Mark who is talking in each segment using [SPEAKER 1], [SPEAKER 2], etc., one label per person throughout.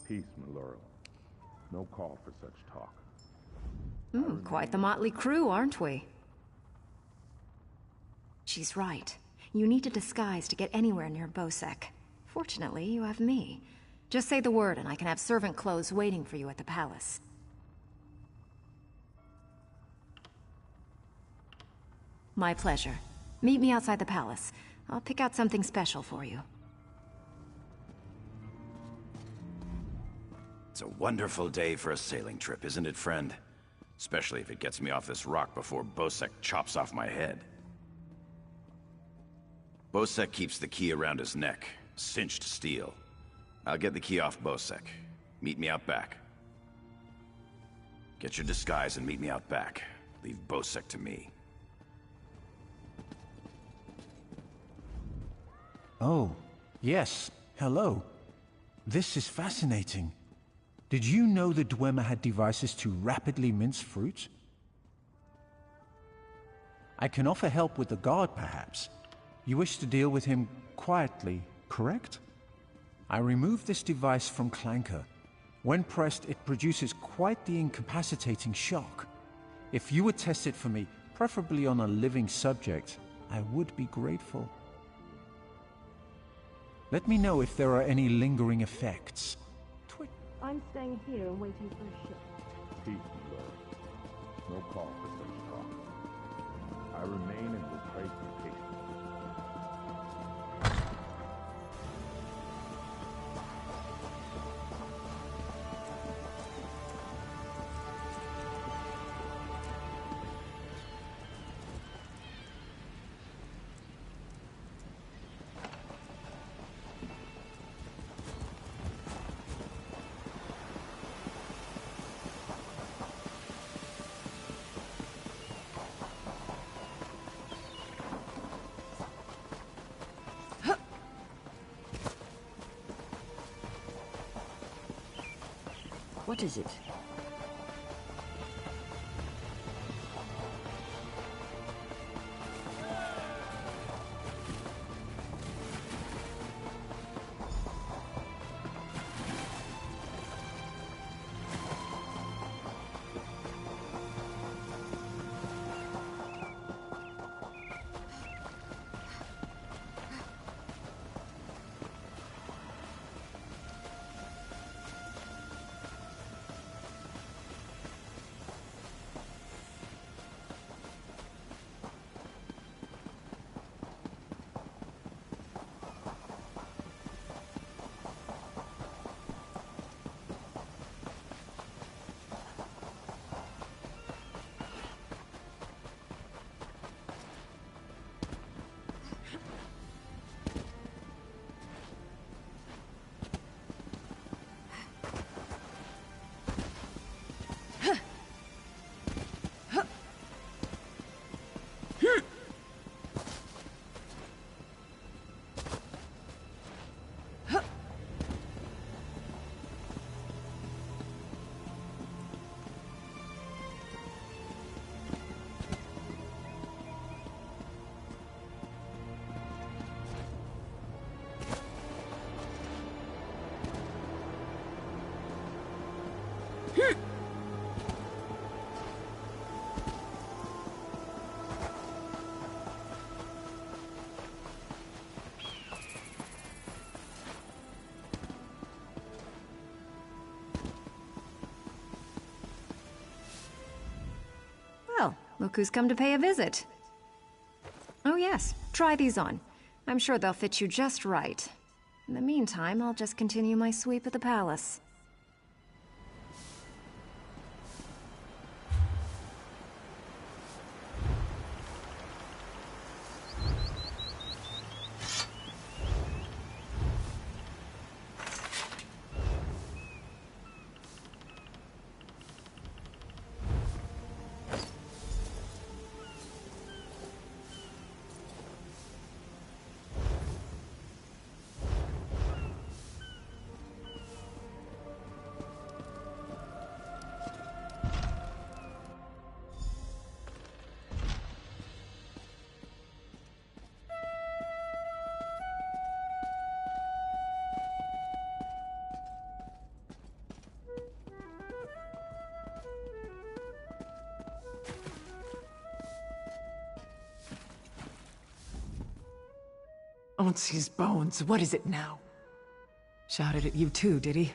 [SPEAKER 1] Peace, Maloro. No call for such talk.
[SPEAKER 2] Quite the motley crew, aren't we? She's right. You need a disguise to get anywhere near Bosek. Fortunately, you have me. Just say the word and I can have servant clothes waiting for you at the palace. My pleasure. Meet me outside the palace. I'll pick out something special for you.
[SPEAKER 3] It's a wonderful day for a sailing trip, isn't it, friend? Especially if it gets me off this rock before Bosek chops off my head. Bosek keeps the key around his neck, cinched steel. I'll get the key off Bosek. Meet me out back. Get your disguise and meet me out back. Leave Bosek to me.
[SPEAKER 4] Oh, yes. Hello. This is fascinating. Did you know the Dwemer had devices to rapidly mince fruit? I can offer help with the guard, perhaps. You wish to deal with him quietly, correct? I removed this device from Clanker. When pressed, it produces quite the incapacitating shock. If you would test it for me, preferably on a living subject, I would be grateful. Let me know if there are any lingering effects.
[SPEAKER 2] I'm staying here and waiting for a ship.
[SPEAKER 1] Peace, Maloro. No call for such talk. I remain and will pray for patience.
[SPEAKER 5] What is it?
[SPEAKER 2] Well, look who's come to pay a visit. Oh yes, try these on. I'm sure they'll fit you just right. In the meantime, I'll just continue my sweep at the palace.
[SPEAKER 6] Onsi's bones, what is it now? Shouted at you too, did he?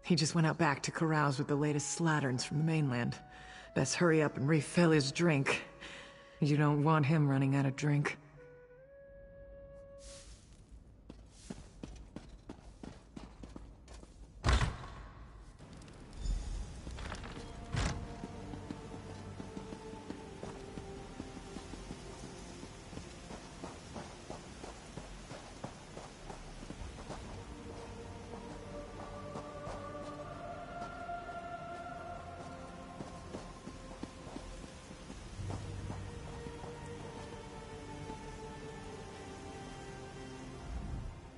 [SPEAKER 6] He just went out back to carouse with the latest slatterns from the mainland. Best hurry up and refill his drink. You don't want him running out of drink.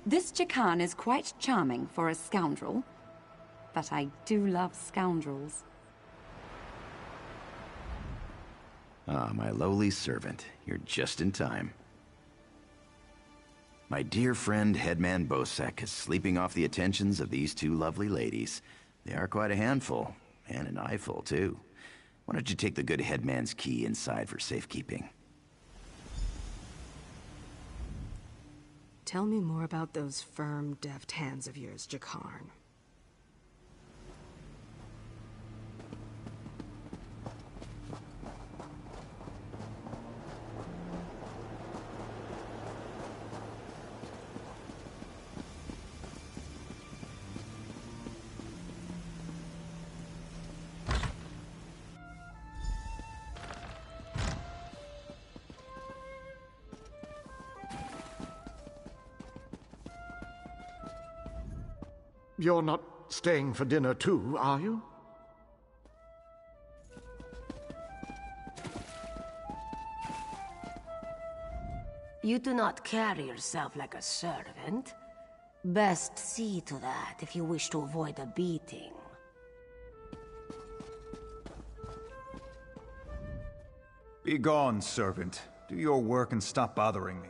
[SPEAKER 7] This Jakan is quite charming for a scoundrel, but I do love scoundrels.
[SPEAKER 3] Ah, my lowly servant. You're just in time. My dear friend, Headman Bosek, is sleeping off the attentions of these two lovely ladies. They are quite a handful, and an eyeful, too. Why don't you take the good Headman's key inside for safekeeping?
[SPEAKER 5] Tell me more about those firm, deft hands of yours, Jakarn.
[SPEAKER 8] You're not staying for dinner too, are you?
[SPEAKER 9] You do not carry yourself like a servant. Best see to that if you wish to avoid a beating.
[SPEAKER 10] Be gone, servant. Do your work and stop bothering me.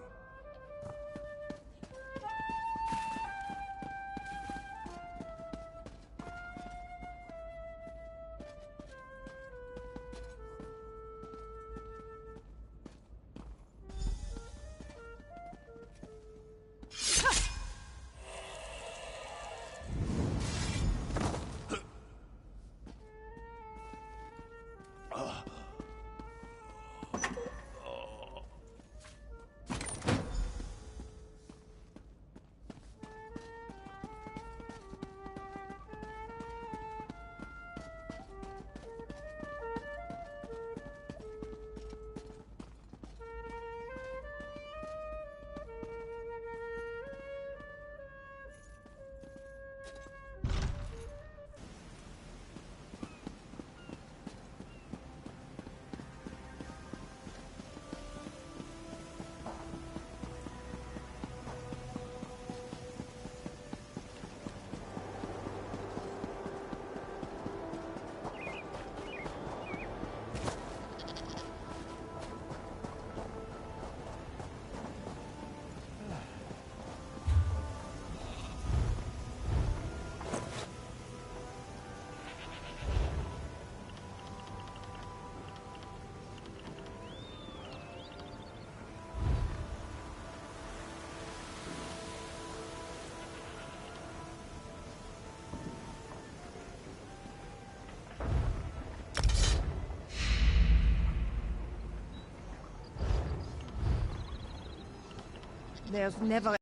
[SPEAKER 11] There's never...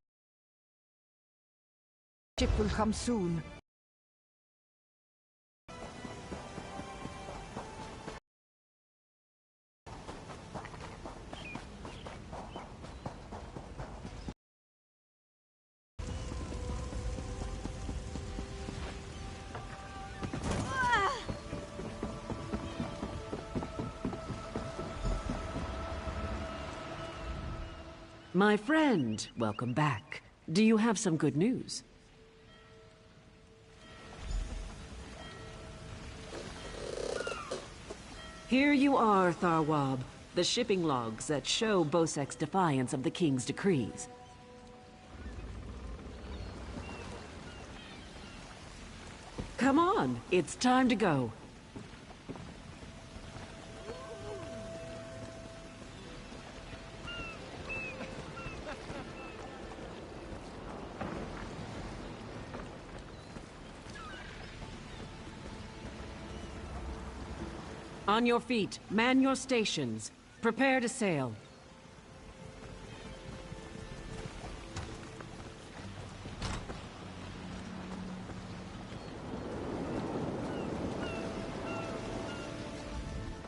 [SPEAKER 11] Ship will come soon.
[SPEAKER 5] My friend, welcome back. Do you have some good news? Here you are, Tharwab. The shipping logs that show Bosek's defiance of the King's decrees. Come on, it's time to go. On your feet, man your stations. Prepare to sail.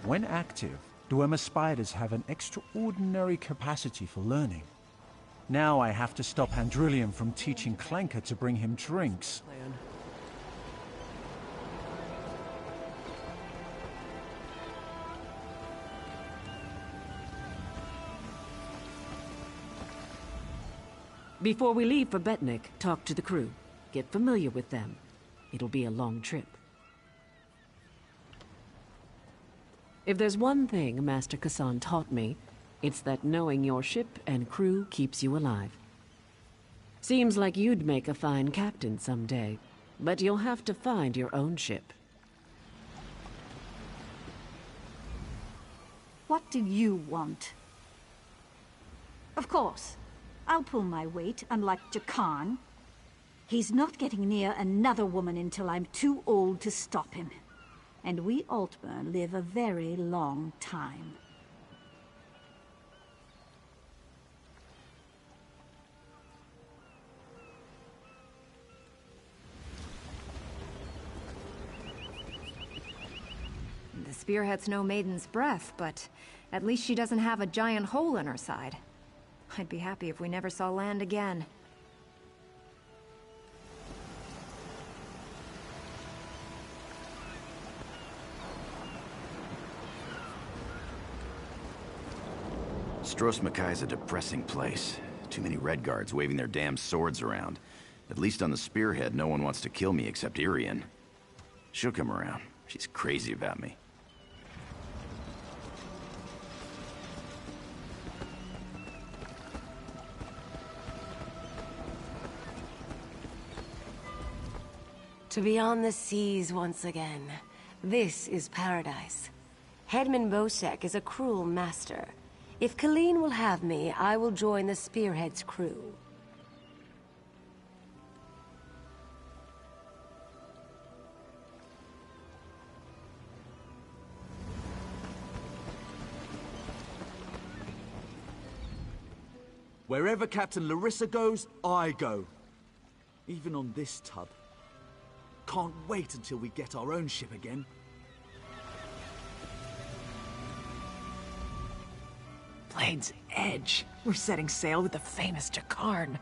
[SPEAKER 4] When active, Duema spiders have an extraordinary capacity for learning. Now I have to stop Handrillium from teaching Clanker to bring him drinks.
[SPEAKER 5] Before we leave for Betnik, talk to the crew. Get familiar with them. It'll be a long trip. If there's one thing Master Kassan taught me, it's that knowing your ship and crew keeps you alive. Seems like you'd make a fine captain someday, but you'll have to find your own ship.
[SPEAKER 12] What do you want? Of course, I'll pull my weight, unlike Jakan. He's not getting near another woman until I'm too old to stop him. And we Altmer live a very long time.
[SPEAKER 2] The spearhead's no maiden's breath, but at least she doesn't have a giant hole in her side. I'd be happy if we never saw land again.
[SPEAKER 3] Stros Makai's a depressing place. Too many Redguards waving their damn swords around. At least on the spearhead, no one wants to kill me except Irian. She'll come around. She's crazy about me.
[SPEAKER 9] To be on the seas once again. This is paradise. Headman Bosek is a cruel master. If Colleen will have me, I will join the Spearhead's crew.
[SPEAKER 13] Wherever Captain Larissa goes, I go. Even on this tub. Can't wait until we get our own ship again.
[SPEAKER 6] Blade's Edge. We're setting sail with the famous Jakarn.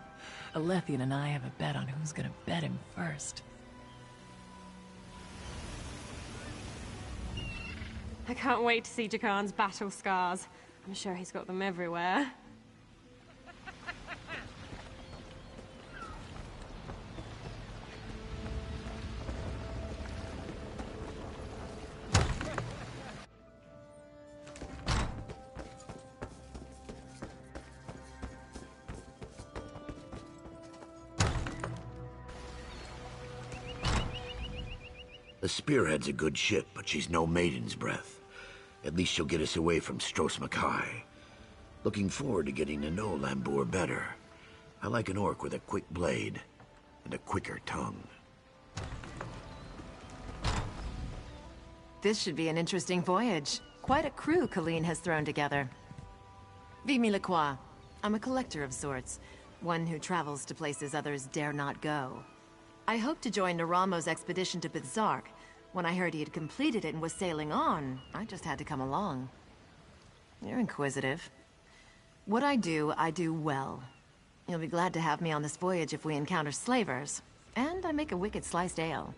[SPEAKER 6] Alethian and I have a bet on who's gonna bet him first.
[SPEAKER 14] I can't wait to see Jakarn's battle scars. I'm sure he's got them everywhere.
[SPEAKER 15] The Spearhead's a good ship, but she's no maiden's breath. At least she'll get us away from Stros Makai. Looking forward to getting to know Lambour better. I like an orc with a quick blade and a quicker tongue.
[SPEAKER 16] This should be an interesting voyage. Quite a crew Colleen has thrown together. Vive me la croix. I'm a collector of sorts. One who travels to places others dare not go. I hoped to join Naramo's expedition to Bizark. When I heard he had completed it and was sailing on, I just had to come along. You're inquisitive. What I do well. You'll be glad to have me on this voyage if we encounter slavers. And I make a wicked sliced ale.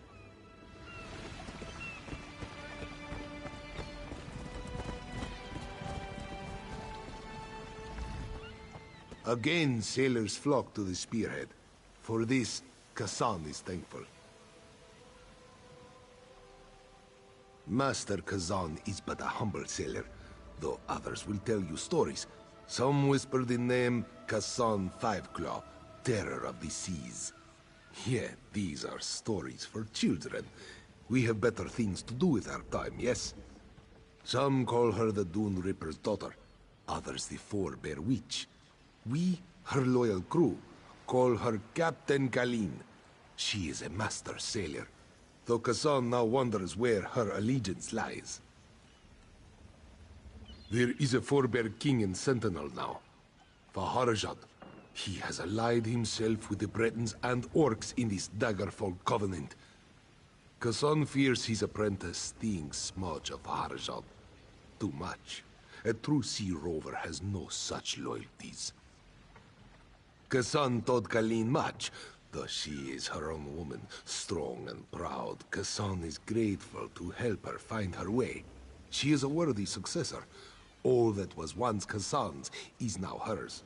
[SPEAKER 17] Again, sailors flock to the Spearhead. For this, Kassan is thankful. Master Kazan is but a humble sailor, though others will tell you stories. Some whisper the name Kassan Fiveclaw, terror of the seas. Yet these are stories for children. We have better things to do with our time, yes? Some call her the Dune Ripper's daughter, others the Forebear Witch. We, her loyal crew, call her Captain Kalin. She is a master sailor, though Kassan now wonders where her allegiance lies. There is a forebear king and sentinel now. Vaharajad. He has allied himself with the Bretons and Orcs in this Daggerfall covenant. Kassan fears his apprentice thinks much of Vaharajad. Too much. A true sea rover has no such loyalties. Kassan taught Kalin much, though she is her own woman, strong and proud. Kassan is grateful to help her find her way. She is a worthy successor. All that was once Kassan's is now hers.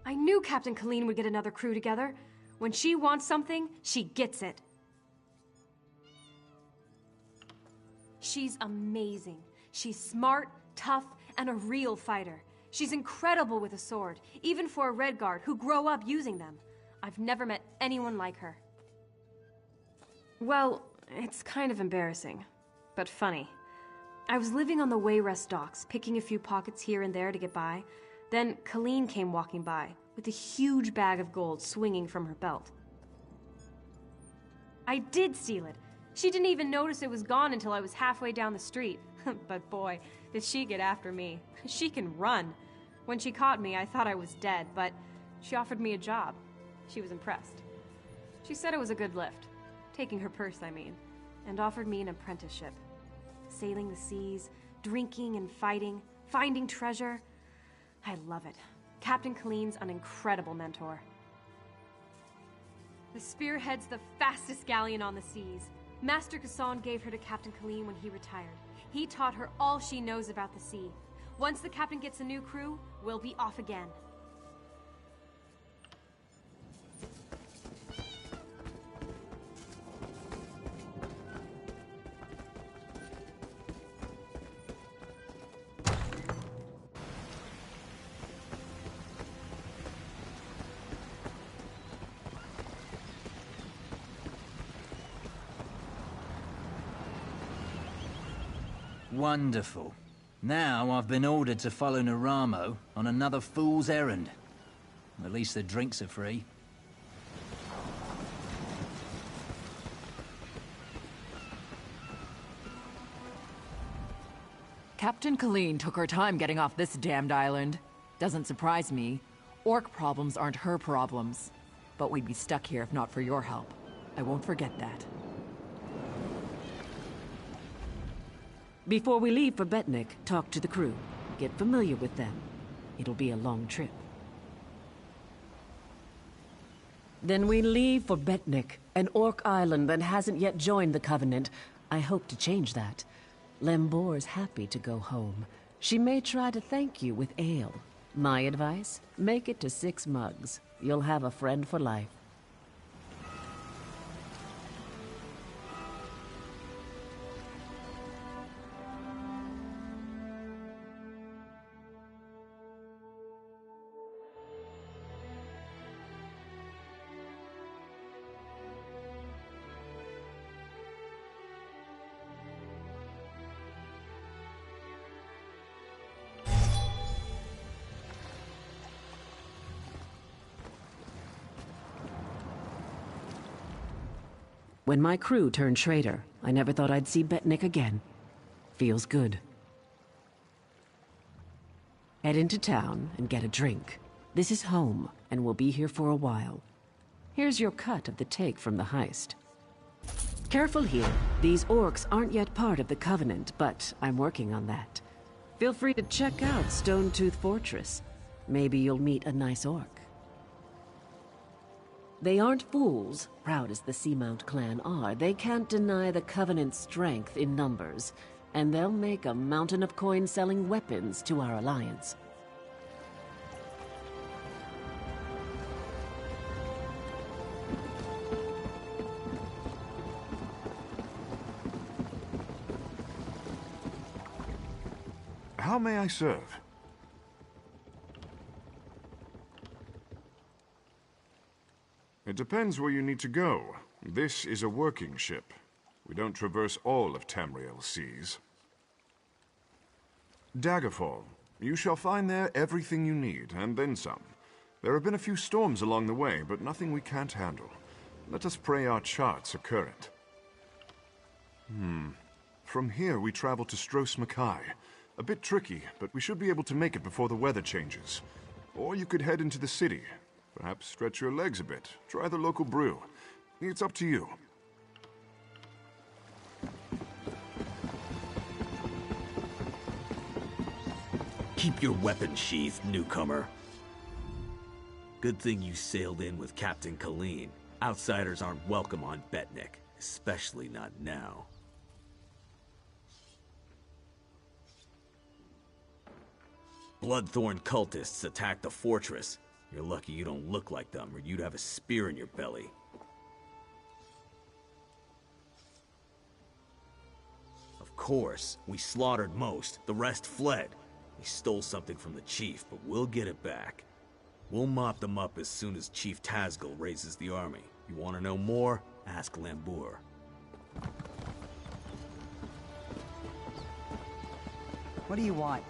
[SPEAKER 14] I knew Captain Colleen would get another crew together. When she wants something, she gets it. She's amazing. She's smart, tough, and a real fighter. She's incredible with a sword, even for a Redguard who grow up using them. I've never met anyone like her. Well, it's kind of embarrassing, but funny. I was living on the Wayrest docks, picking a few pockets here and there to get by. Then Colleen came walking by, with a huge bag of gold swinging from her belt. I did steal it. She didn't even notice it was gone until I was halfway down the street. But boy, did she get after me. She can run. When she caught me, I thought I was dead, but she offered me a job. She was impressed. She said it was a good lift. Taking her purse, I mean. And offered me an apprenticeship. Sailing the seas, drinking and fighting, finding treasure. I love it. Captain Colleen's an incredible mentor. The Spearhead's the fastest galleon on the seas. Master Kassan gave her to Captain Colleen when he retired. He taught her all she knows about the sea. Once the captain gets a new crew, we'll be off again.
[SPEAKER 18] Wonderful. Now I've been ordered to follow Naramo on another fool's errand. At least the drinks are free.
[SPEAKER 19] Captain Colleen took her time getting off this damned island. Doesn't surprise me. Orc problems aren't her problems. But we'd be stuck here if not for your help. I won't forget that.
[SPEAKER 5] Before we leave for Betnik, talk to the crew. Get familiar with them. It'll be a long trip. Then we leave for Betnik, an orc island that hasn't yet joined the Covenant. I hope to change that. Lembor's happy to go home. She may try to thank you with ale. My advice? Make it to 6 mugs. You'll have a friend for life. When my crew turned traitor, I never thought I'd see Betnik again. Feels good. Head into town and get a drink. This is home, and we'll be here for a while. Here's your cut of the take from the heist. Careful here. These orcs aren't yet part of the Covenant, but I'm working on that. Feel free to check out Stonetooth Fortress. Maybe you'll meet a nice orc. They aren't fools, proud as the Seamount clan are. They can't deny the Covenant's strength in numbers, and they'll make a mountain of coins selling weapons to our alliance.
[SPEAKER 20] How may I serve? It depends where you need to go. This is a working ship. We don't traverse all of Tamriel's seas. Daggerfall. You shall find there everything you need, and then some. There have been a few storms along the way, but nothing we can't handle. Let us pray our charts are current. From here, we travel to Stros Mackay. A bit tricky, but we should be able to make it before the weather changes. Or you could head into the city. Perhaps stretch your legs a bit. Try the local brew. It's up to you.
[SPEAKER 21] Keep your weapon sheathed, newcomer. Good thing you sailed in with Captain Colleen. Outsiders aren't welcome on Betnik, especially not now. Bloodthorn cultists attacked the fortress. You're lucky you don't look like them, or you'd have a spear in your belly. Of course, we slaughtered most. The rest fled. They stole something from the chief, but we'll get it back. We'll mop them up as soon as Chief Tazgul raises the army. You want to know more? Ask Lambour.
[SPEAKER 22] What do you want?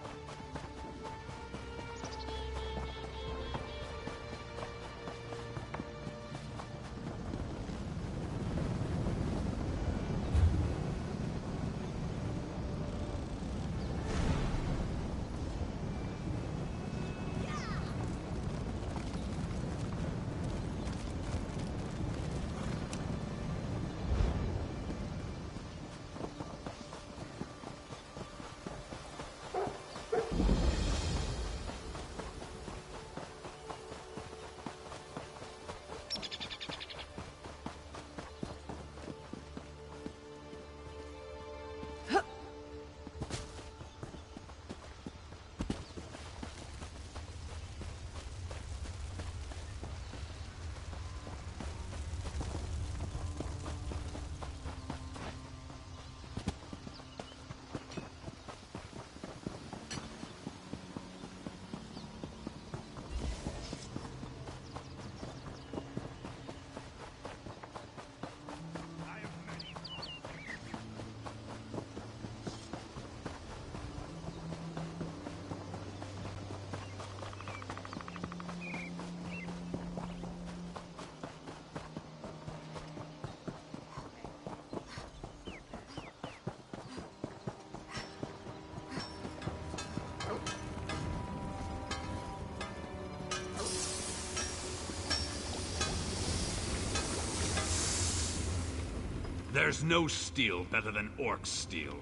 [SPEAKER 23] There's no steel better than orc steel.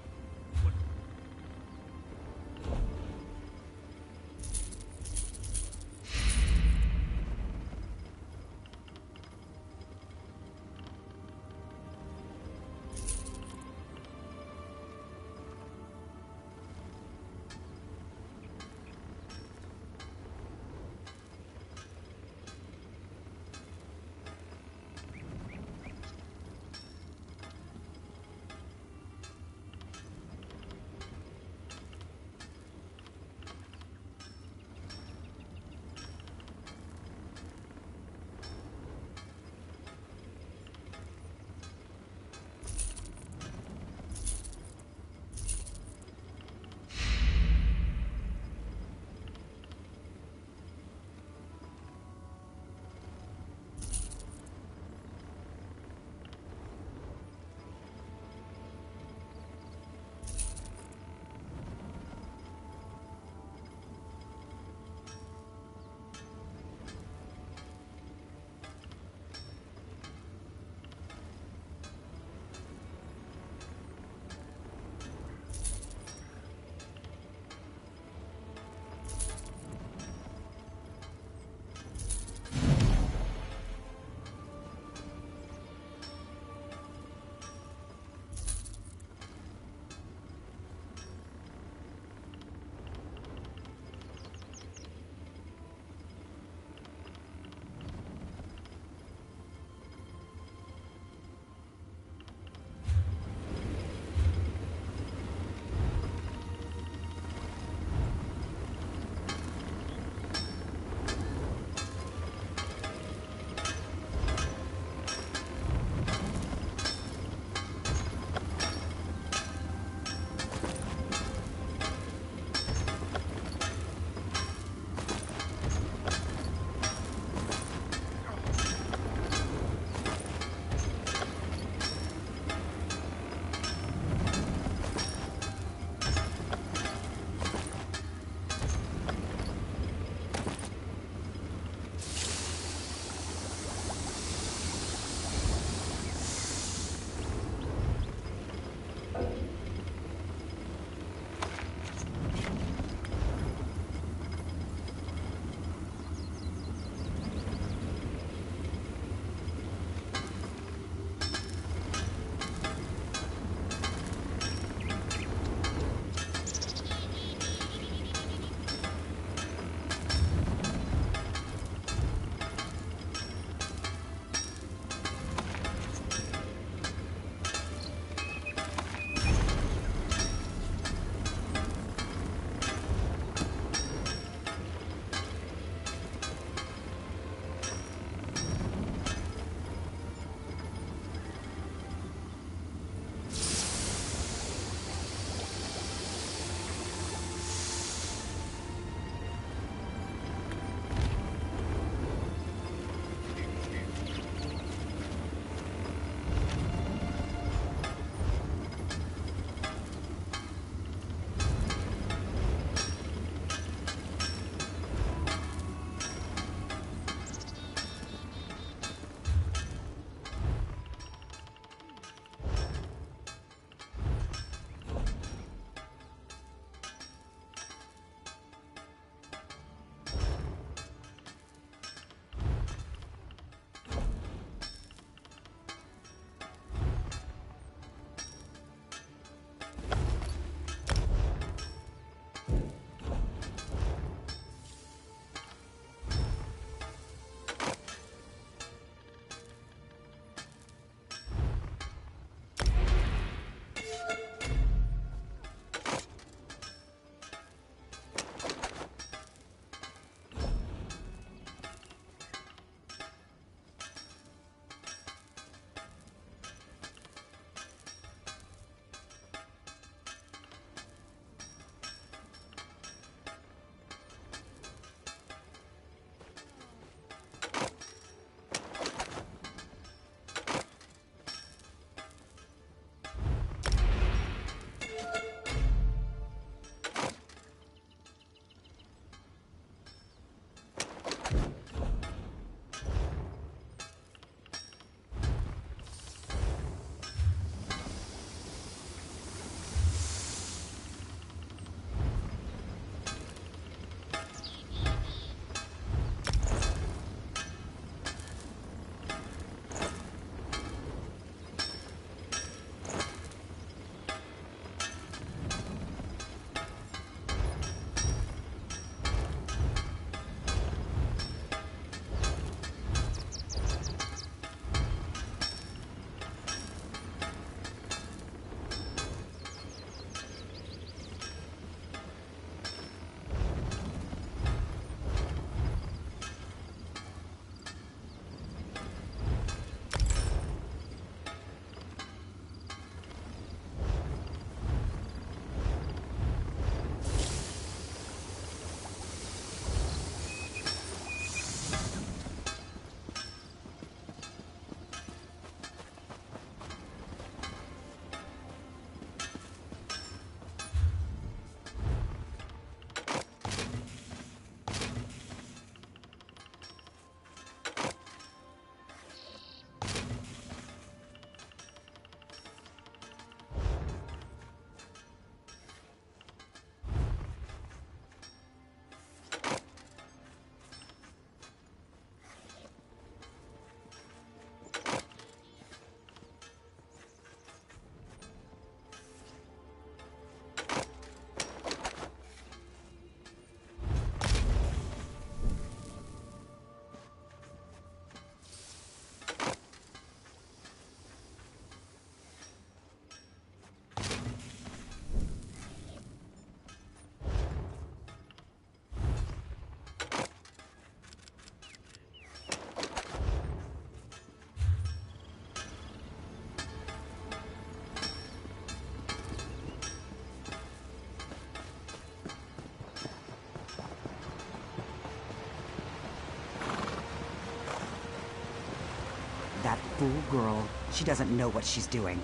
[SPEAKER 1] That fool girl, she doesn't know what she's doing.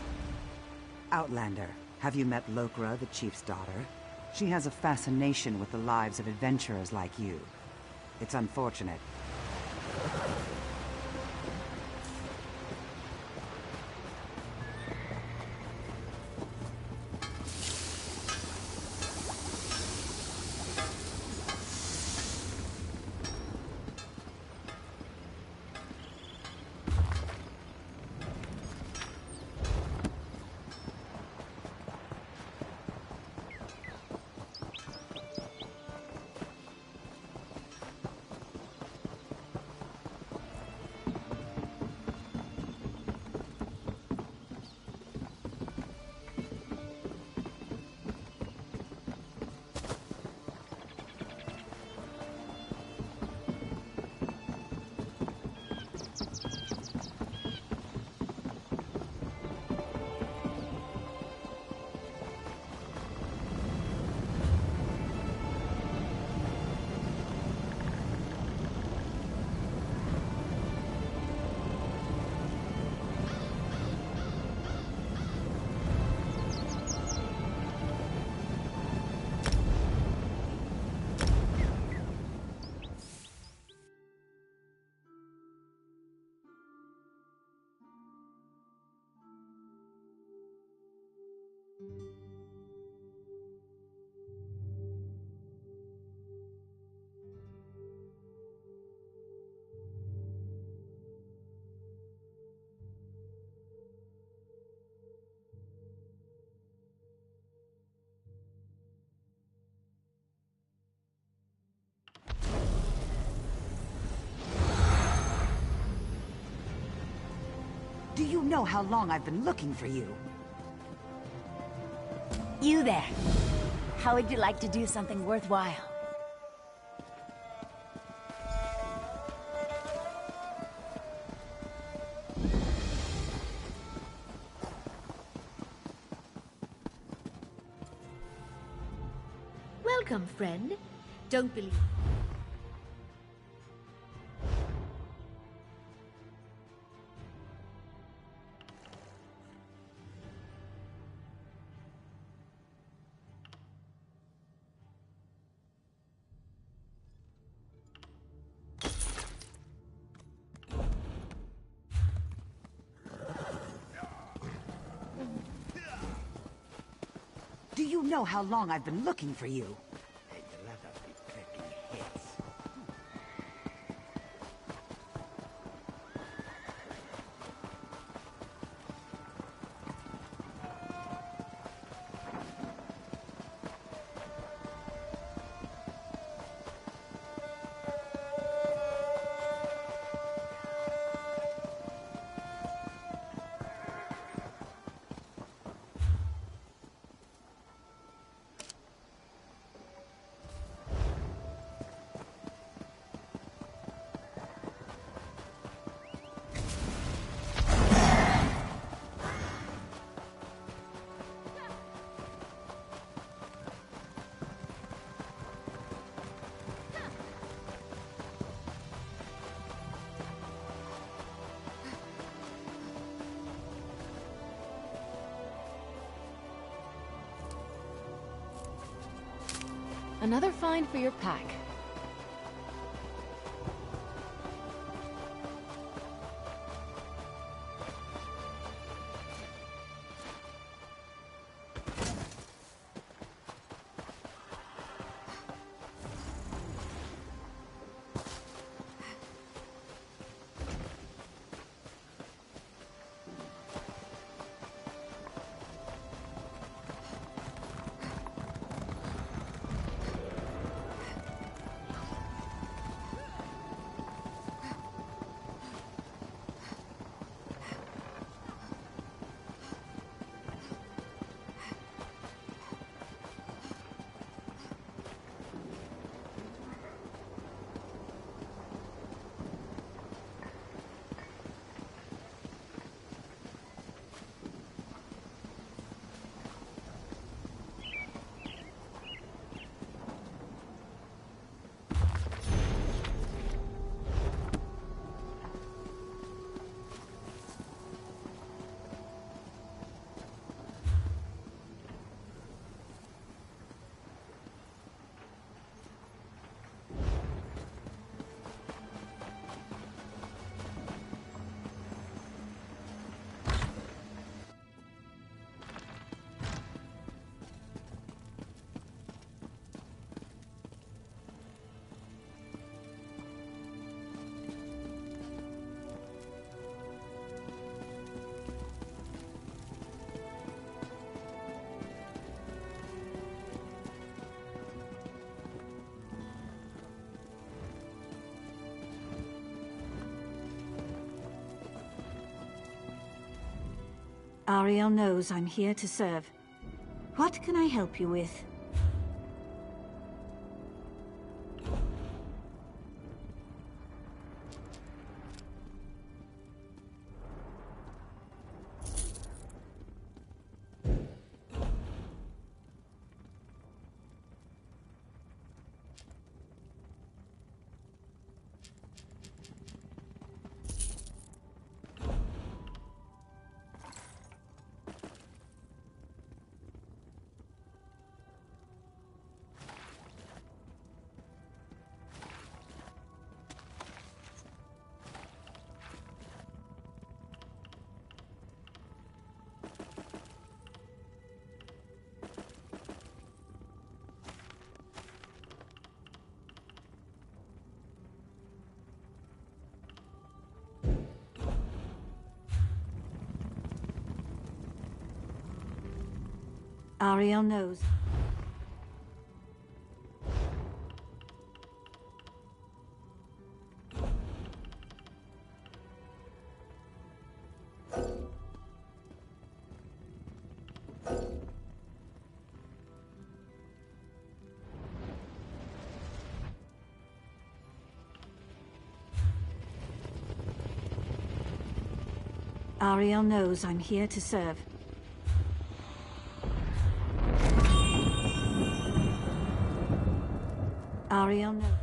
[SPEAKER 1] Outlander, have you met Lokra, the chief's daughter? She has a fascination with the lives of adventurers like you. It's unfortunate. Do you know how long I've been looking for you?
[SPEAKER 7] You there. How would you like to do something worthwhile? Welcome, friend. Don't believe...
[SPEAKER 1] Do you know how long I've been looking for you?
[SPEAKER 16] Another find for your pack.
[SPEAKER 12] Ariel knows I'm here to serve. What can I help you with? Ariel knows. Ariel knows I'm here to serve. Ariel knows.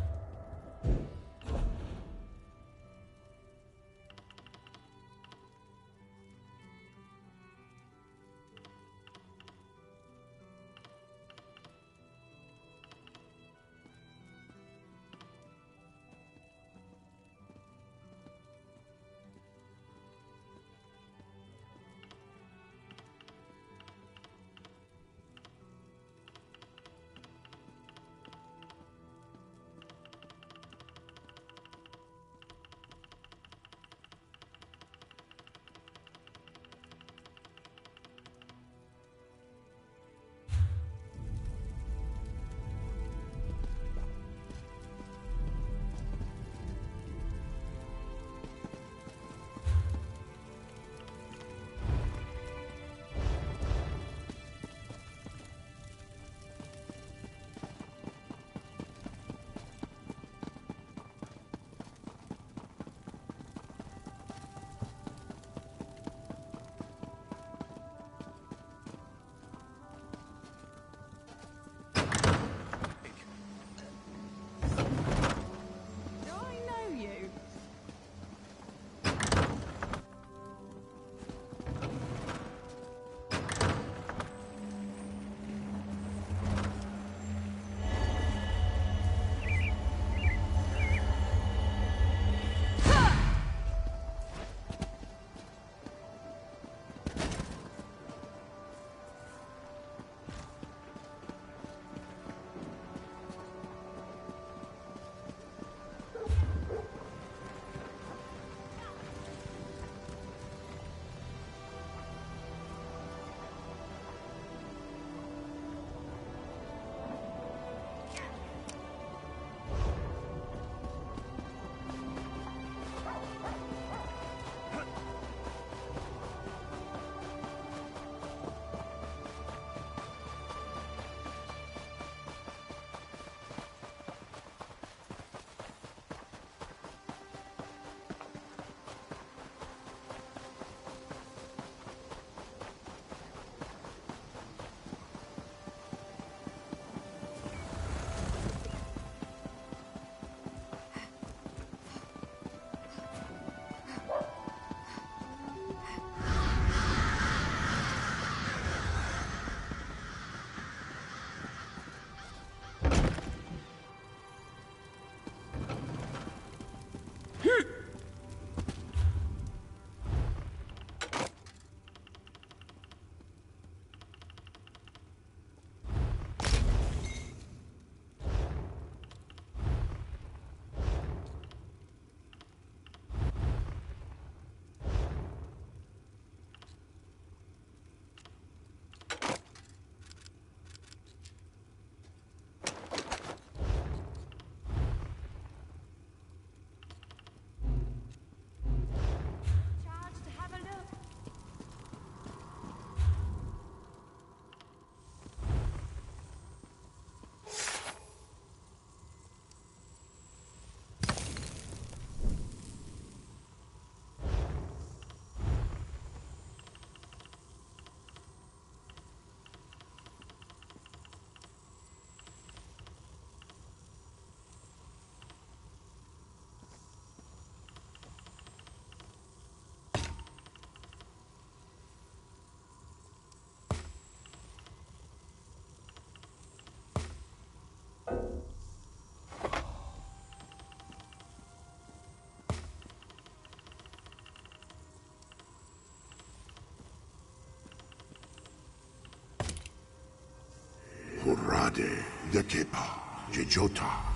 [SPEAKER 17] Jode, Yekepa, Jejota.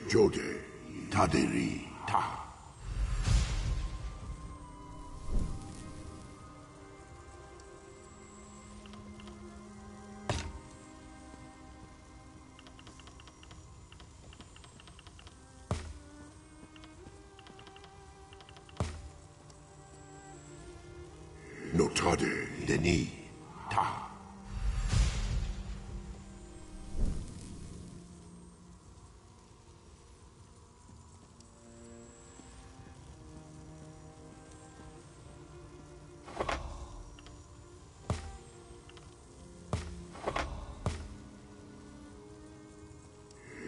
[SPEAKER 17] Jode, Taderi, Ta. Notade, Deni, Ta.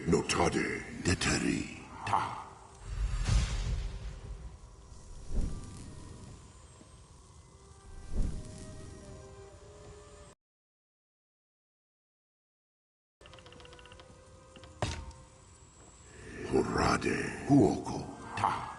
[SPEAKER 17] Notade, Deteri, Ta. Horade, Huoko, Ta.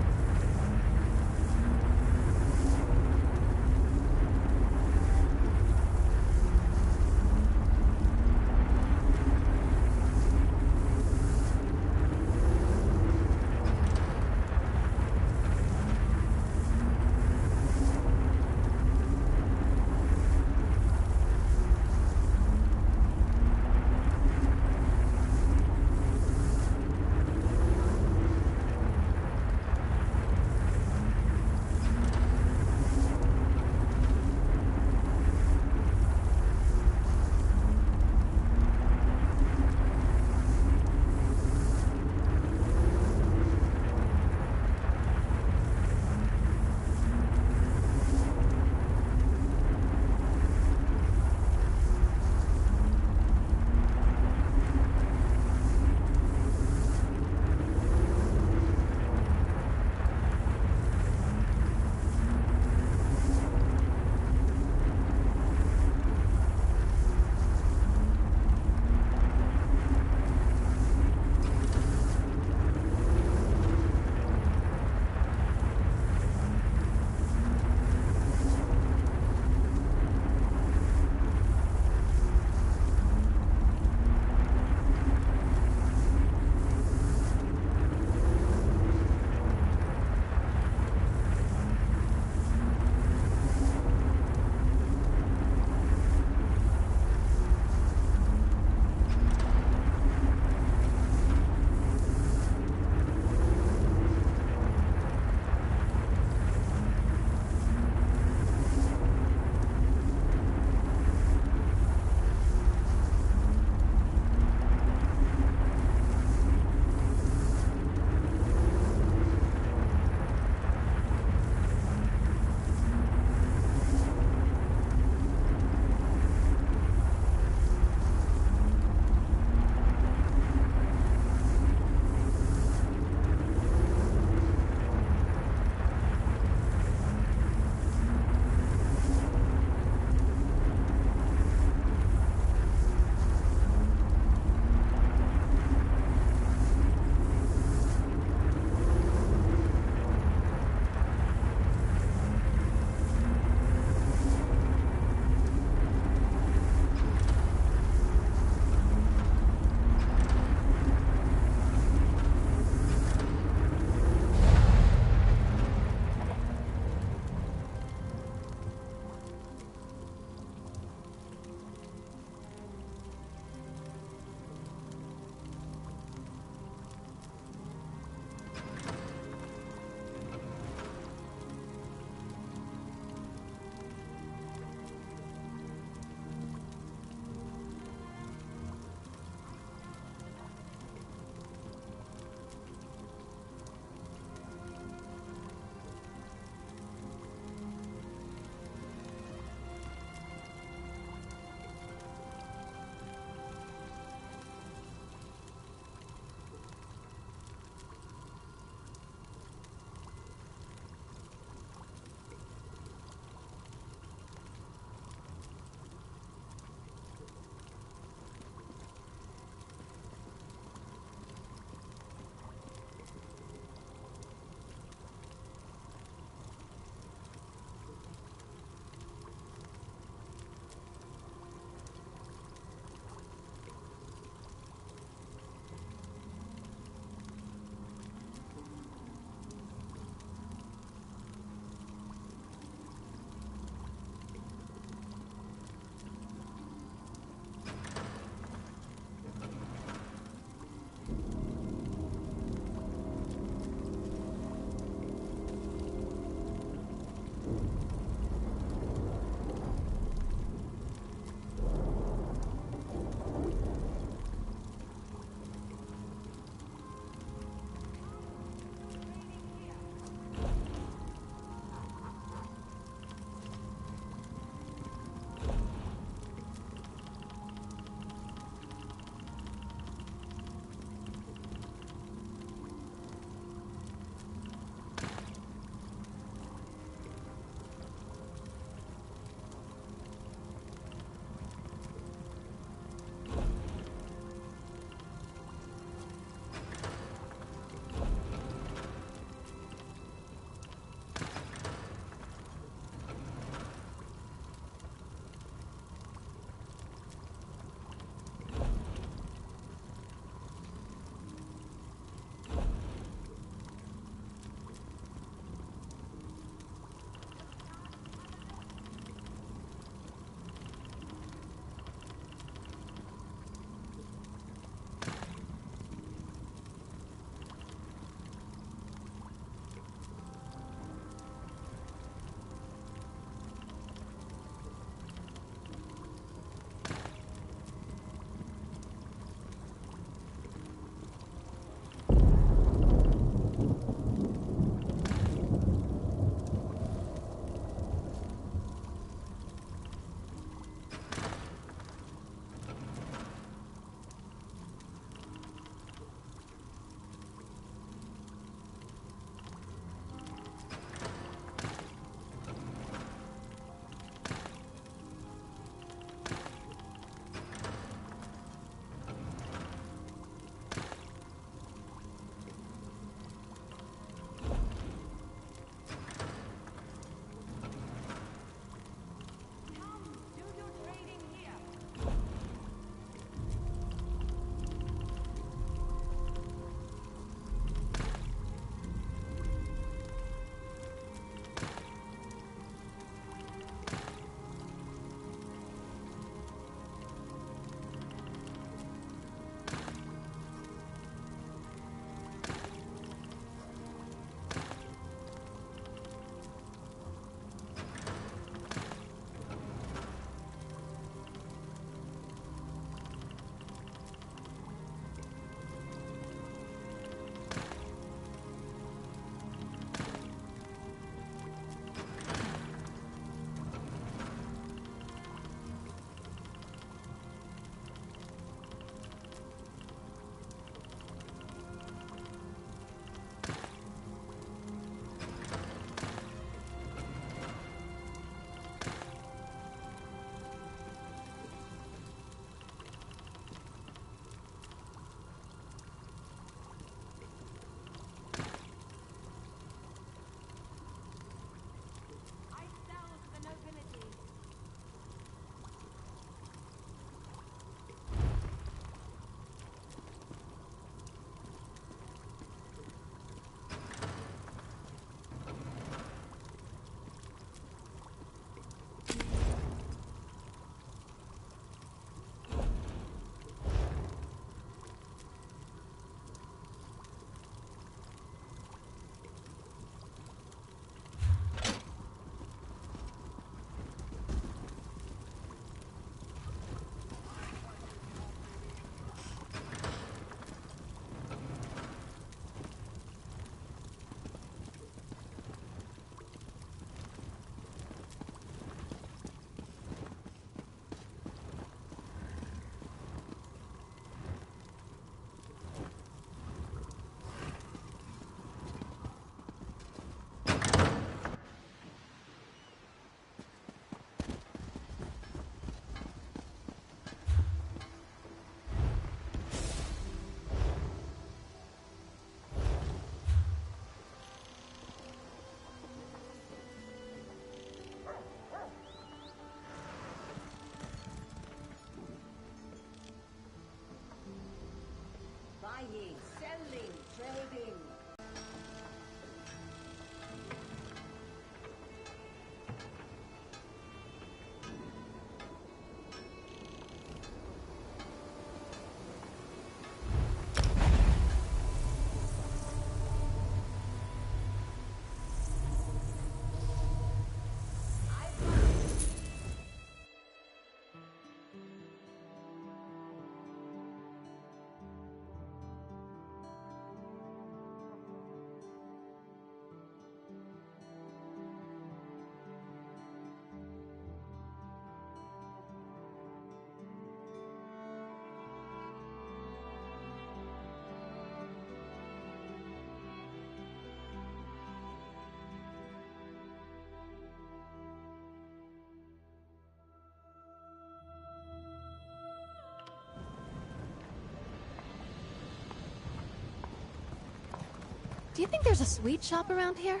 [SPEAKER 8] Do you think there's a sweet shop around here?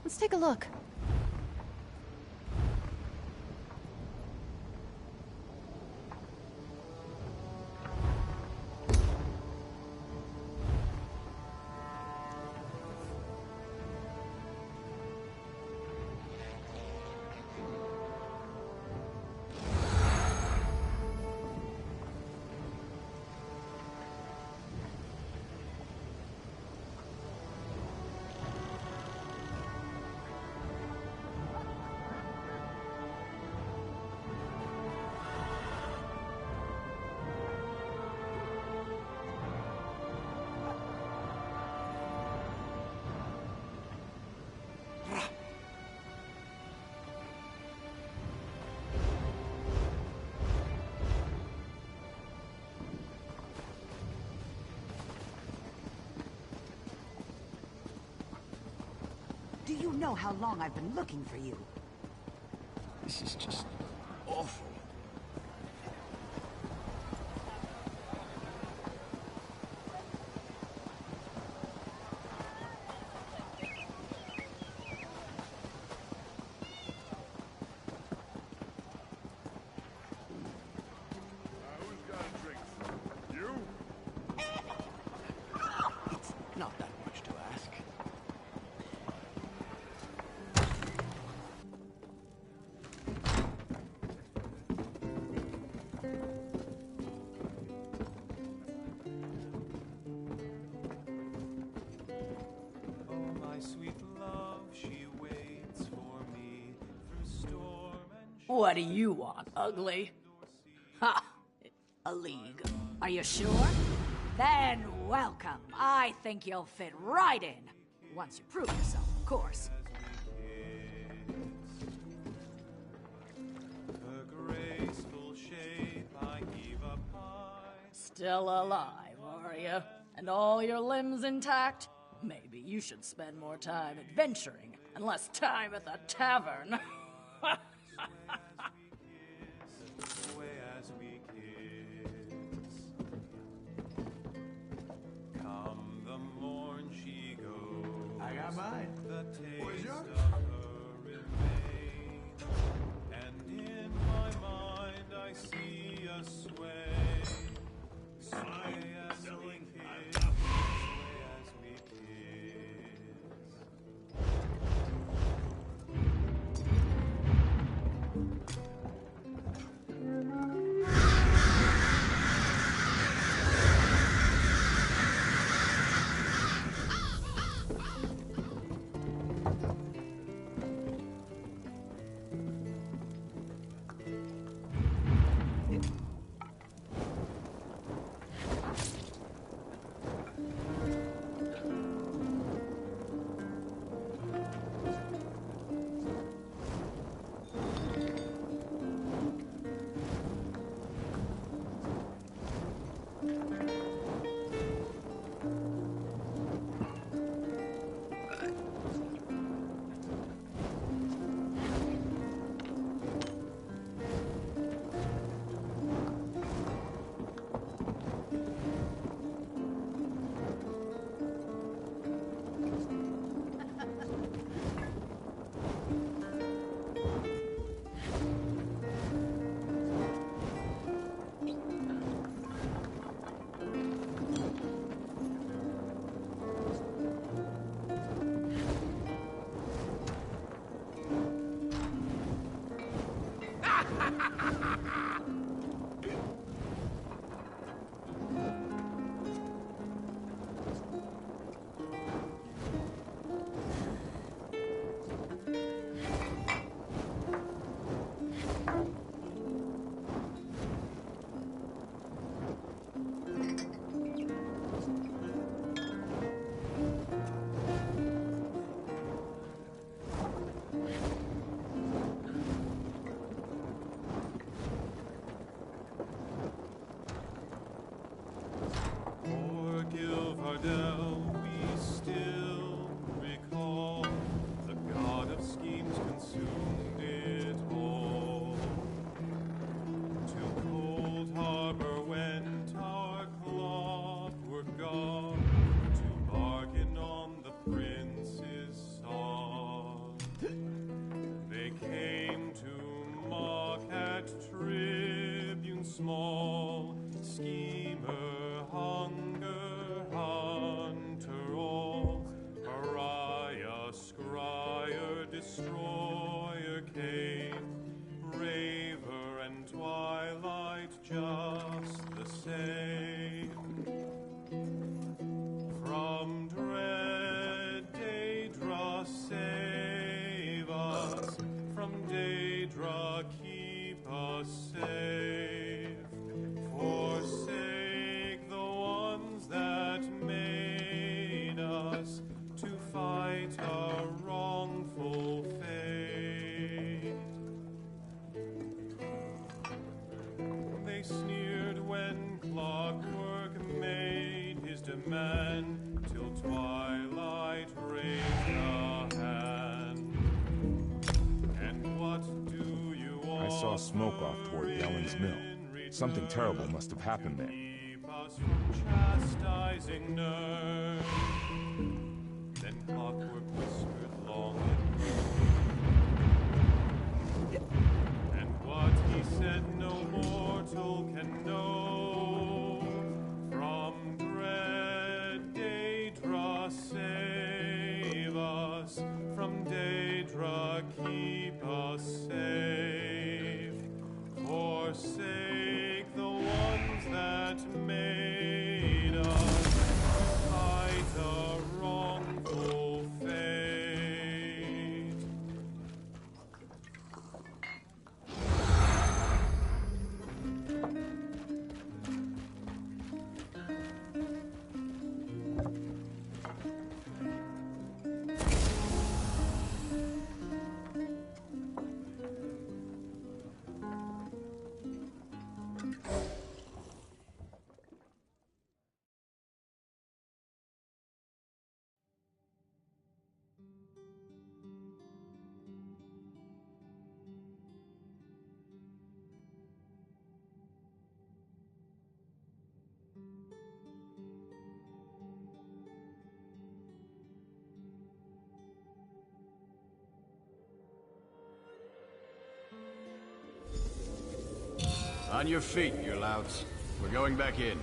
[SPEAKER 8] Let's take a look.
[SPEAKER 1] Do you know how long I've been looking for you?
[SPEAKER 3] This is just awful.
[SPEAKER 20] Who's got a drink? You?
[SPEAKER 3] It's not that much to ask.
[SPEAKER 19] What do you want, ugly? Ha! A league. Are you sure? Then welcome. I think you'll fit right in. Once you prove yourself, of course. Still alive, are you? And all your limbs intact? Maybe you should spend more time adventuring and less time at the tavern.
[SPEAKER 10] I got mine. Where's yours?
[SPEAKER 11] And in my mind I see a sway as we kiss, sway as we kiss.
[SPEAKER 2] saw smoke off toward Yellen's mill. Something terrible must have happened there.
[SPEAKER 11] Chastising nerve. Then clockwork whispered long and what he said no mortal can know. From dread Daedra save us, from Daedra keep us safe. Forsake the ones that made us fight a wrongful fate.
[SPEAKER 4] On your feet, you louts. We're going back in.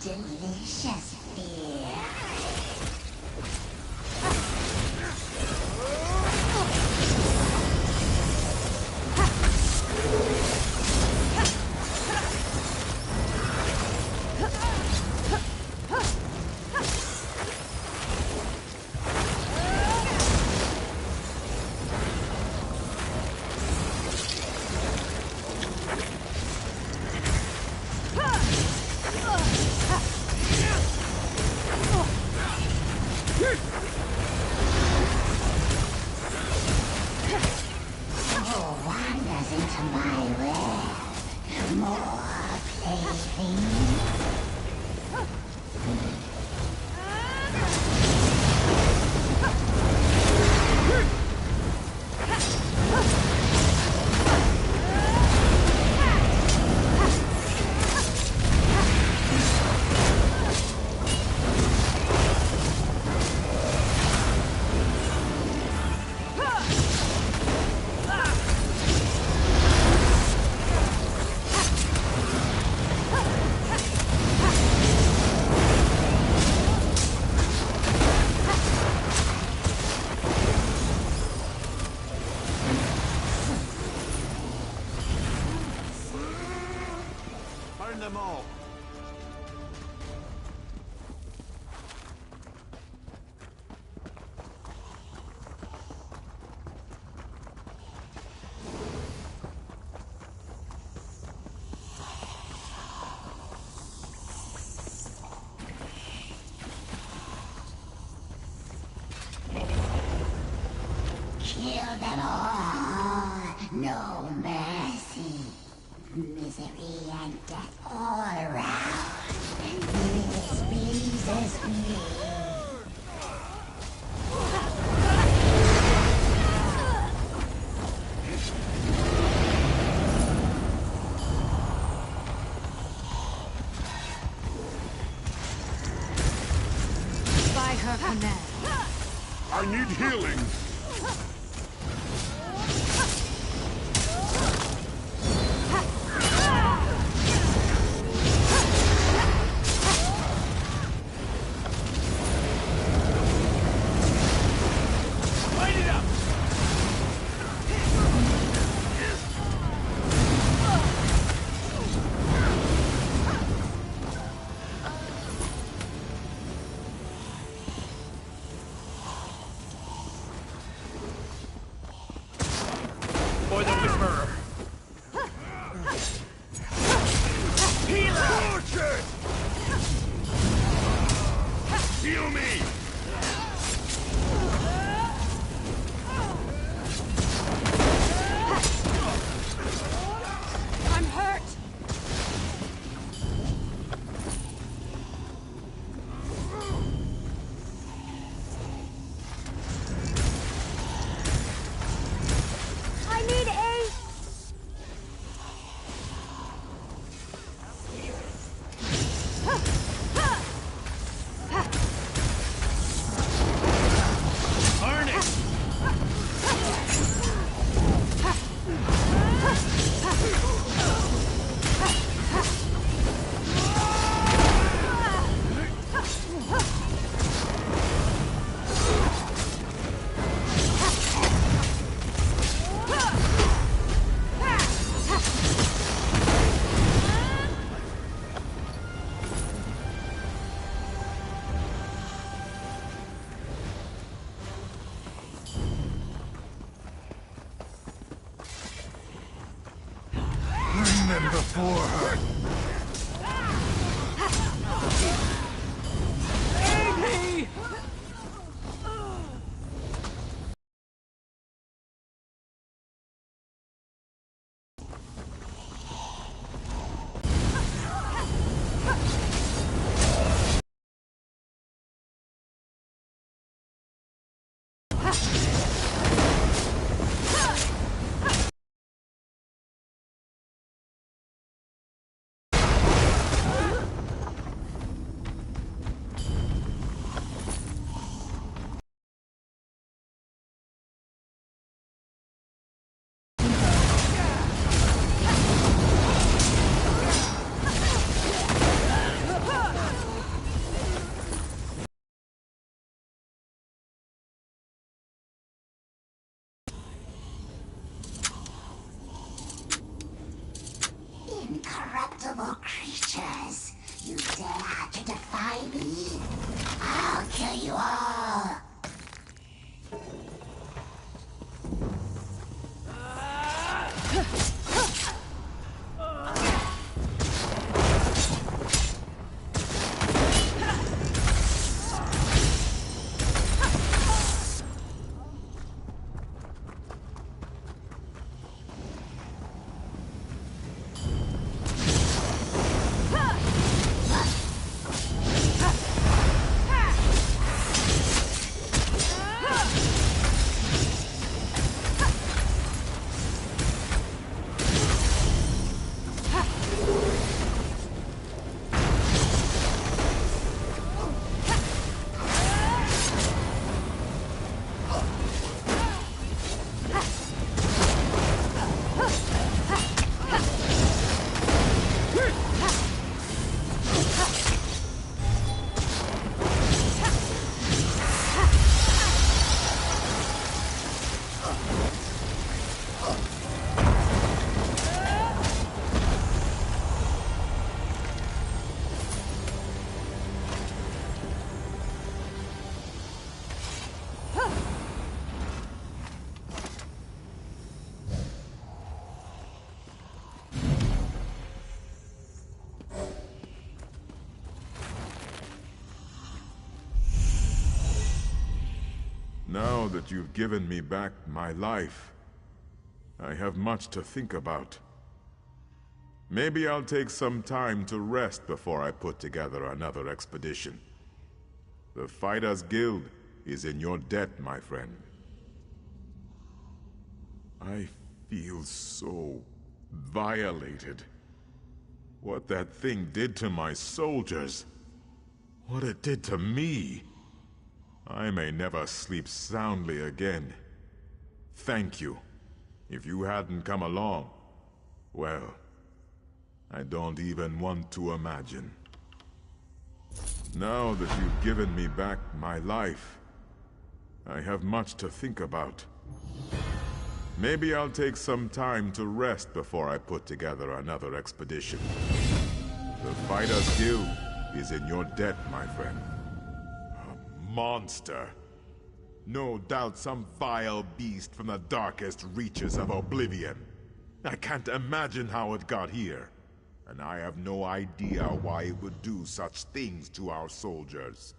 [SPEAKER 9] delicious fear.
[SPEAKER 10] Burn them all.
[SPEAKER 9] Kill them all. No mercy. Misery and death all around. This pleases me.
[SPEAKER 12] By her command.
[SPEAKER 20] I need healing.
[SPEAKER 11] For the Whisperer.
[SPEAKER 20] Tortured! Heal me!
[SPEAKER 12] I'm hurt. I need aid.
[SPEAKER 11] Burn it!
[SPEAKER 20] Bring them before her.
[SPEAKER 11] Aid me!
[SPEAKER 9] Incorruptible creatures. You dare to defy me? I'll kill you all.
[SPEAKER 2] Now that you've given me back my life, I have much to think about. Maybe I'll take some time to rest before I put together another expedition. The Fighters Guild is in your debt, my friend. I feel so violated. What that thing did to my soldiers, what it did to me. I may never sleep soundly again. Thank you. If you hadn't come along, well, I don't even want to imagine. Now that you've given me back my life, I have much to think about. Maybe I'll take some time to rest before I put together another expedition. The Fighters Guild is in your debt, my friend. A monster. No doubt some vile beast from the darkest reaches of Oblivion. I can't imagine how it got here. And I have no idea why it would do such things to our soldiers.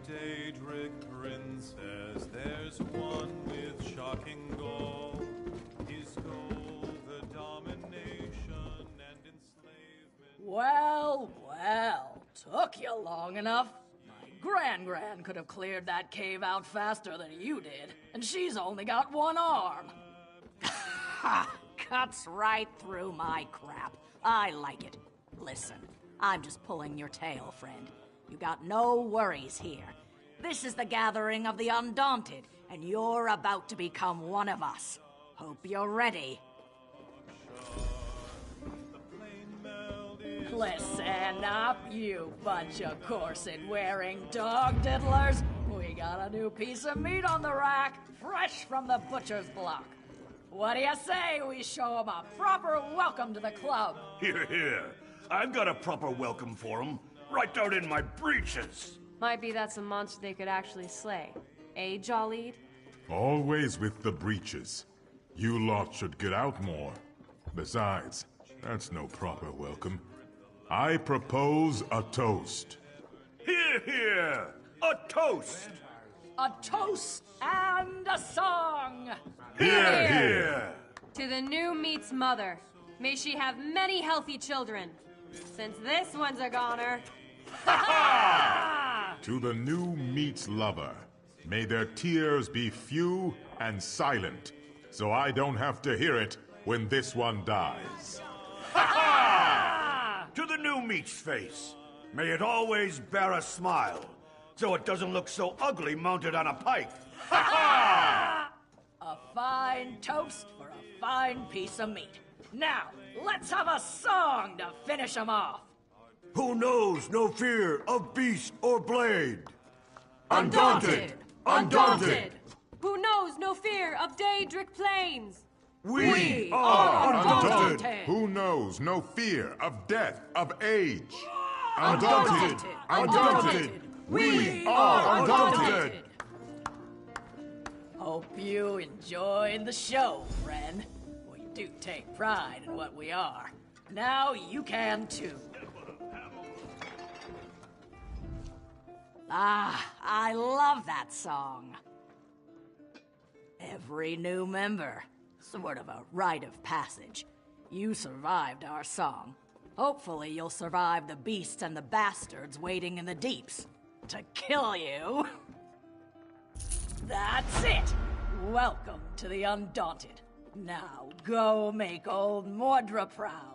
[SPEAKER 11] Daedric princes, there's one with shocking gall. His goal, the domination and enslavement.
[SPEAKER 19] Well, took you long enough. My Gran could have cleared that cave out faster than you did, and she's only got one arm. Ha! Cuts right through my crap. I like it. Listen, I'm just pulling your tail, friend. You got no worries here. This is the gathering of the Undaunted, and you're about to become one of us. Hope you're ready. Listen up, you bunch of corset-wearing dog diddlers. We got a new piece of meat on the rack, fresh from the butcher's block. What do you say we show 'em a proper welcome to the club?
[SPEAKER 23] Hear, hear.
[SPEAKER 6] I've got a proper welcome for them, right down in my breeches.
[SPEAKER 14] Might be that's a monster they could actually slay. Eh, Jollied?
[SPEAKER 2] Always with the breeches. You lot should get out more. Besides, that's no proper welcome. I propose a toast.
[SPEAKER 6] Hear, hear! A toast!
[SPEAKER 19] A toast and a song!
[SPEAKER 2] Hear, hear!
[SPEAKER 14] To the new meat's mother. May she have many healthy children. Since this one's a goner.
[SPEAKER 2] To the new meat's lover. May their tears be few and silent, so I don't have to hear it when this one dies.
[SPEAKER 6] To the new meat's face. May it always bear a smile, so it doesn't look so ugly mounted on a pike.
[SPEAKER 19] A fine toast for a fine piece of meat. Now, let's have a song to finish 'em off.
[SPEAKER 6] Who knows no fear of beast or blade?
[SPEAKER 14] Undaunted! Undaunted! Who knows no fear of Daedric plains?
[SPEAKER 6] We are undaunted!
[SPEAKER 2] Who knows no fear of death, of age?
[SPEAKER 19] Undaunted!
[SPEAKER 6] Undaunted! We are undaunted!
[SPEAKER 19] Hope you enjoyed the show, friend. We do take pride in what we are. Now you can too. Ah, I love that song. Every new member, sort of a rite of passage. You survived our song. Hopefully you'll survive the beasts and the bastards waiting in the deeps to kill you. That's it! Welcome to the Undaunted. Now go make old Mordra proud.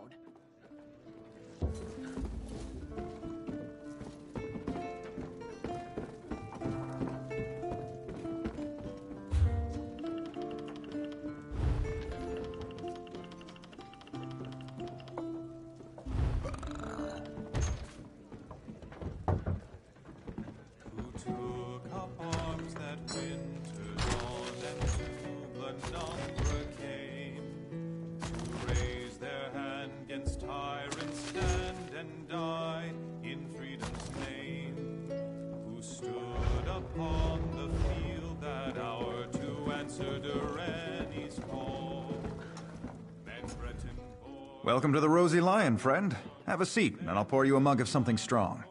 [SPEAKER 13] Welcome to the Rosy Lion, friend. Have a seat, and I'll pour you a mug of something strong.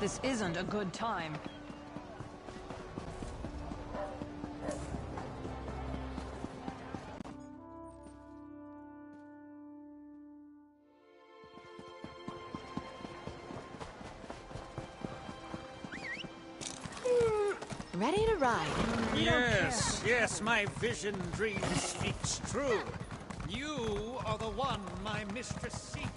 [SPEAKER 5] This isn't a good time.
[SPEAKER 16] Ready to ride.
[SPEAKER 15] Yes, yes, my vision dream speaks true. You are the one my mistress seeks.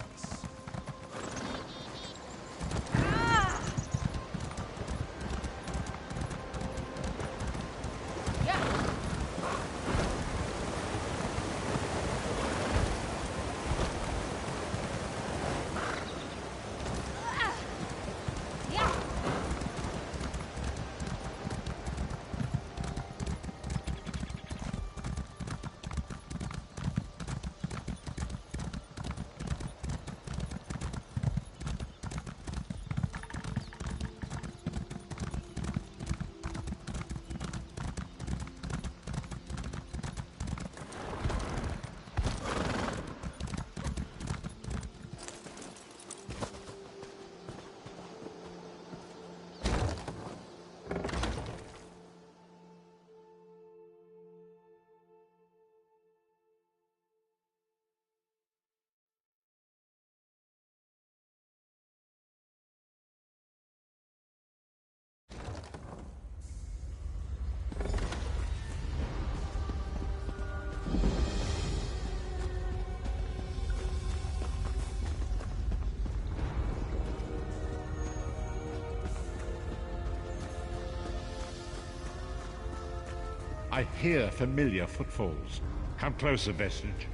[SPEAKER 18] I hear familiar footfalls. Come closer, Vestige.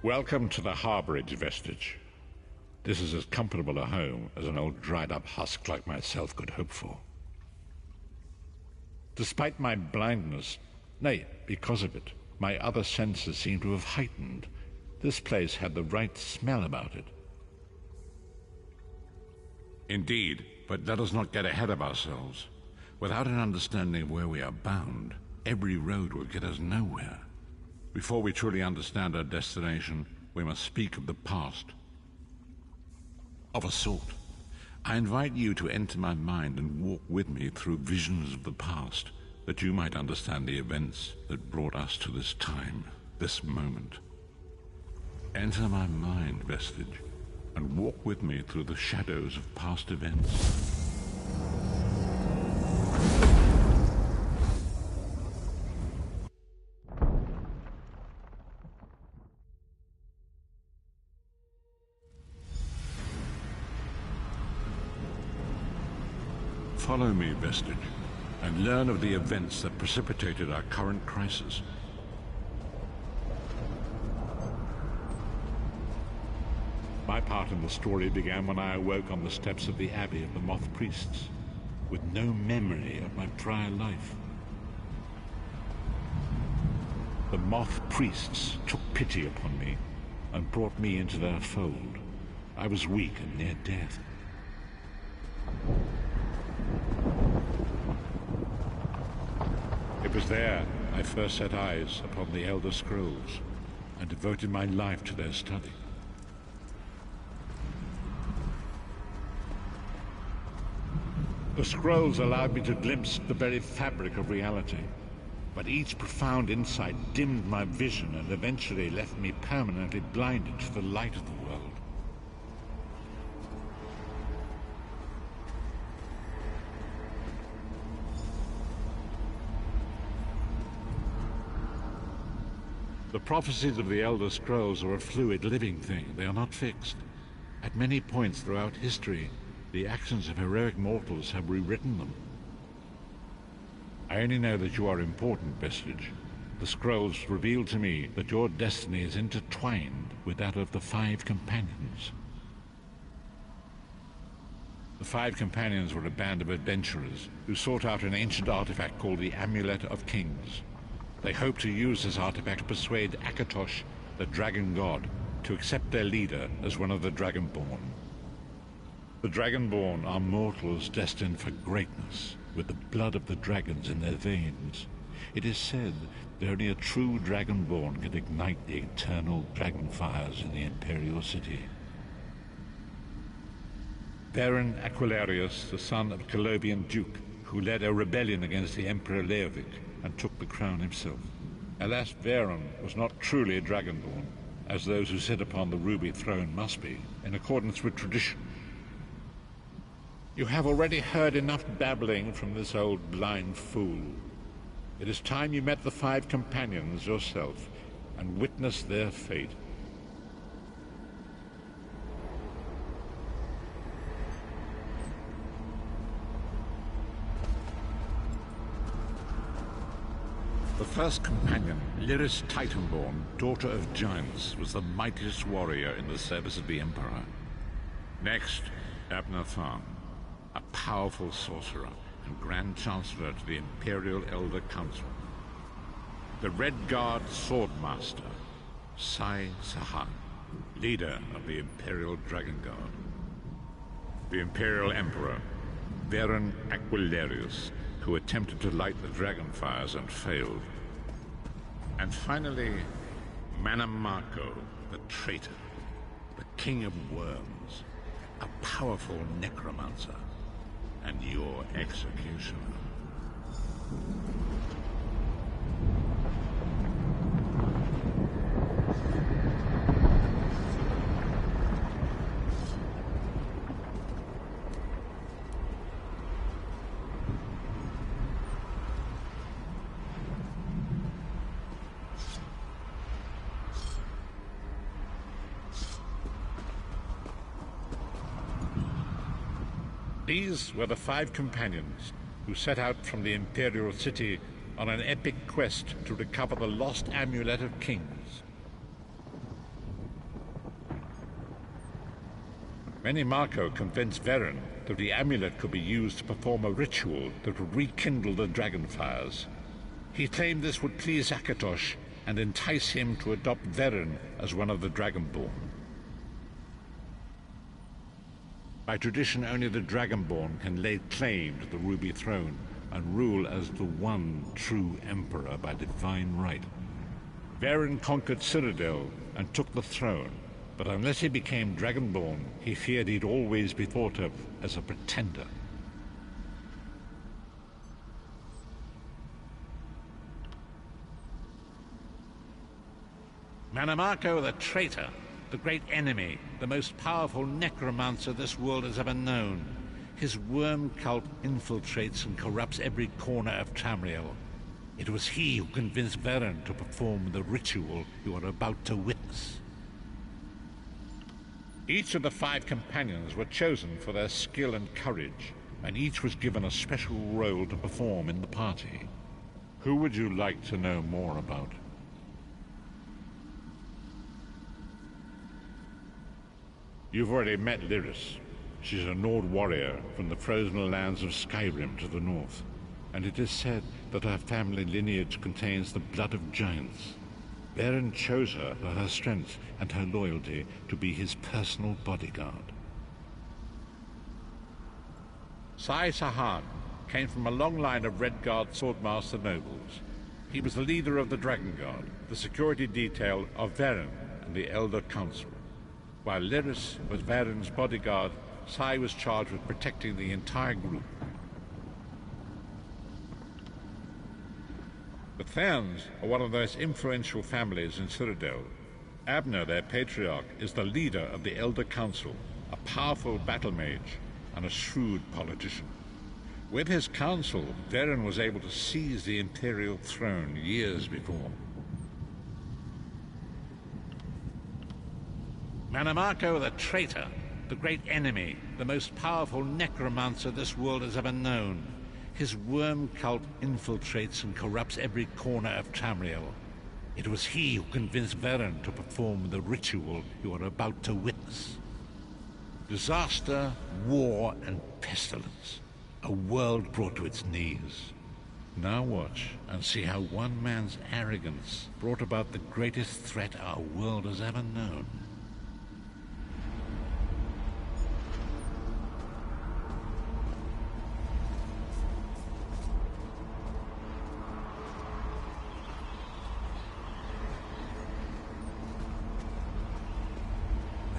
[SPEAKER 18] Welcome to the harborage, Vestige. This is as comfortable a home as an old dried-up husk like myself could hope for. Despite my blindness, nay, because of it, my other senses seem to have heightened. This place had the right smell about it. Indeed, but let us not get ahead of ourselves. Without an understanding of where we are bound, every road will get us nowhere. Before we truly understand our destination, we must speak of the past. Of a sort. I invite you to enter my mind and walk with me through visions of the past, that you might understand the events that brought us to this time, this moment. Enter my mind, Vestige, and walk with me through the shadows of past events. Follow me, Vestige, and learn of the events that precipitated our current crisis. My part in the story began when I awoke on the steps of the Abbey of the Moth Priests, with no memory of my prior life. The Moth Priests took pity upon me and brought me into their fold. I was weak and near death. It was there I first set eyes upon the Elder Scrolls and devoted my life to their study. The scrolls allowed me to glimpse the very fabric of reality, but each profound insight dimmed my vision and eventually left me permanently blinded to the light of the world. The prophecies of the Elder Scrolls are a fluid, living thing. They are not fixed. At many points throughout history, the actions of heroic mortals have rewritten them. I only know that you are important, Vestige. The scrolls reveal to me that your destiny is intertwined with that of the 5 companions. The five companions were a band of adventurers who sought out an ancient artifact called the Amulet of Kings. They hoped to use this artifact to persuade Akatosh, the dragon god, to accept their leader as one of the Dragonborn. The Dragonborn are mortals destined for greatness, with the blood of the dragons in their veins. It is said that only a true Dragonborn can ignite the eternal dragon fires in the Imperial City. Baron Aquilarius, the son of a Colobian duke, who led a rebellion against the Emperor Leovic and took the crown himself. Alas, Baron was not truly a Dragonborn, as those who sit upon the ruby throne must be, in accordance with tradition. You have already heard enough babbling from this old blind fool. It is time you met the five companions yourself and witnessed their fate. The first companion, Lyris Titanborn, daughter of giants, was the mightiest warrior in the service of the Emperor. Next, Abner Tharn, a powerful sorcerer and Grand Chancellor to the Imperial Elder Council. The Red Guard Swordmaster, Sai Sahan, leader of the Imperial Dragon Guard. The Imperial Emperor, Baron Aquilarius, who attempted to light the dragon fires and failed. And finally, Manamako, the traitor, the King of Worms, a powerful necromancer, and your executioner. These were the five companions who set out from the Imperial City on an epic quest to recover the lost Amulet of Kings. Manamako convinced Varen that the amulet could be used to perform a ritual that would rekindle the dragon fires. He claimed this would please Akatosh and entice him to adopt Varen as one of the Dragonborn. By tradition, only the Dragonborn can lay claim to the Ruby Throne and rule as the one true Emperor by divine right. Varen conquered Cyrodiil and took the throne, but unless he became Dragonborn, he feared he'd always be thought of as a pretender. Manamako the traitor, the great enemy, the most powerful necromancer this world has ever known. His worm cult infiltrates and corrupts every corner of Tamriel. It was he who convinced Varen to perform the ritual you are about to witness. Each of the five companions were chosen for their skill and courage, and each was given a special role to perform in the party. Who would you like to know more about? You've already met Lyris. She's a Nord warrior from the frozen lands of Skyrim to the north, and it is said that her family lineage contains the blood of giants. Varen chose her for her strength and her loyalty to be his personal bodyguard. Sai Sahan came from a long line of Red Guard Swordmaster nobles. He was the leader of the Dragon Guard, the security detail of Varen and the Elder Council. While Lyris was Varen's bodyguard, Sai was charged with protecting the entire group. The Therns are one of the most influential families in Cyrodiil. Abner, their patriarch, is the leader of the Elder Council, a powerful battle mage and a shrewd politician. With his council, Varen was able to seize the Imperial throne years before. Manamako the traitor, the great enemy, the most powerful necromancer this world has ever known. His worm cult infiltrates and corrupts every corner of Tamriel. It was he who convinced Varen to perform the ritual you are about to witness. Disaster, war, and pestilence. A world brought to its knees. Now watch and see how one man's arrogance brought about the greatest threat our world has ever known.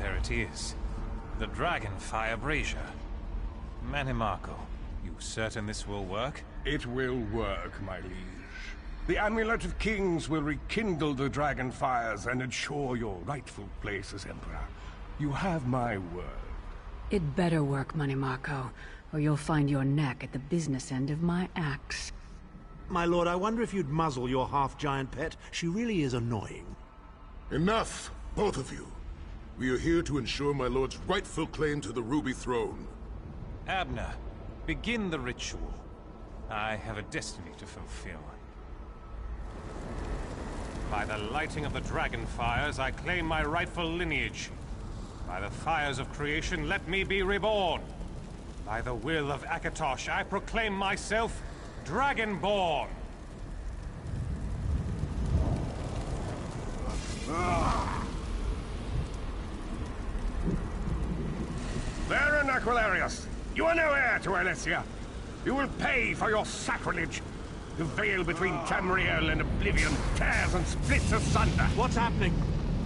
[SPEAKER 11] There it is. The Dragonfire Brazier. Manimarco, you certain this will work?
[SPEAKER 7] It will work, my liege. The Amulet of Kings will rekindle the dragon fires and ensure your rightful place as Emperor. You have my word.
[SPEAKER 21] It better work, Manimarco, or you'll find your neck at the business end of my axe.
[SPEAKER 22] My lord, I wonder if you'd muzzle your half-giant pet. She really is annoying.
[SPEAKER 17] Enough, both of you. We are here to ensure my lord's rightful claim to the Ruby Throne.
[SPEAKER 11] Abner, begin the ritual. I have a destiny to fulfill. By the lighting of the dragon fires, I claim my rightful lineage. By the fires of creation, let me be reborn. By the will of Akatosh, I proclaim myself Dragonborn.
[SPEAKER 7] Baron Aquilarius, you are no heir to Alessia. You will pay for your sacrilege. The veil between Tamriel and Oblivion tears and splits asunder.
[SPEAKER 22] What's happening?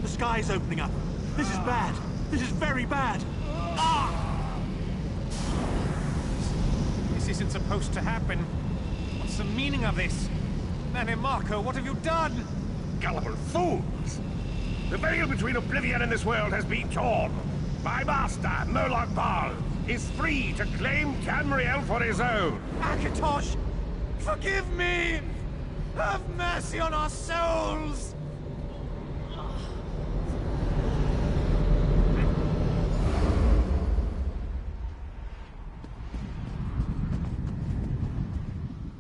[SPEAKER 22] The sky's opening up. This is bad. This is very bad. Ah!
[SPEAKER 11] This isn't supposed to happen. What's the meaning of this? Manimarco, what have you done?
[SPEAKER 7] Gullible fools! The veil between Oblivion and this world has been torn. My master, Moloch Baal, is free to claim Tamriel for his own.
[SPEAKER 11] Akatosh! Forgive me! Have mercy on our souls!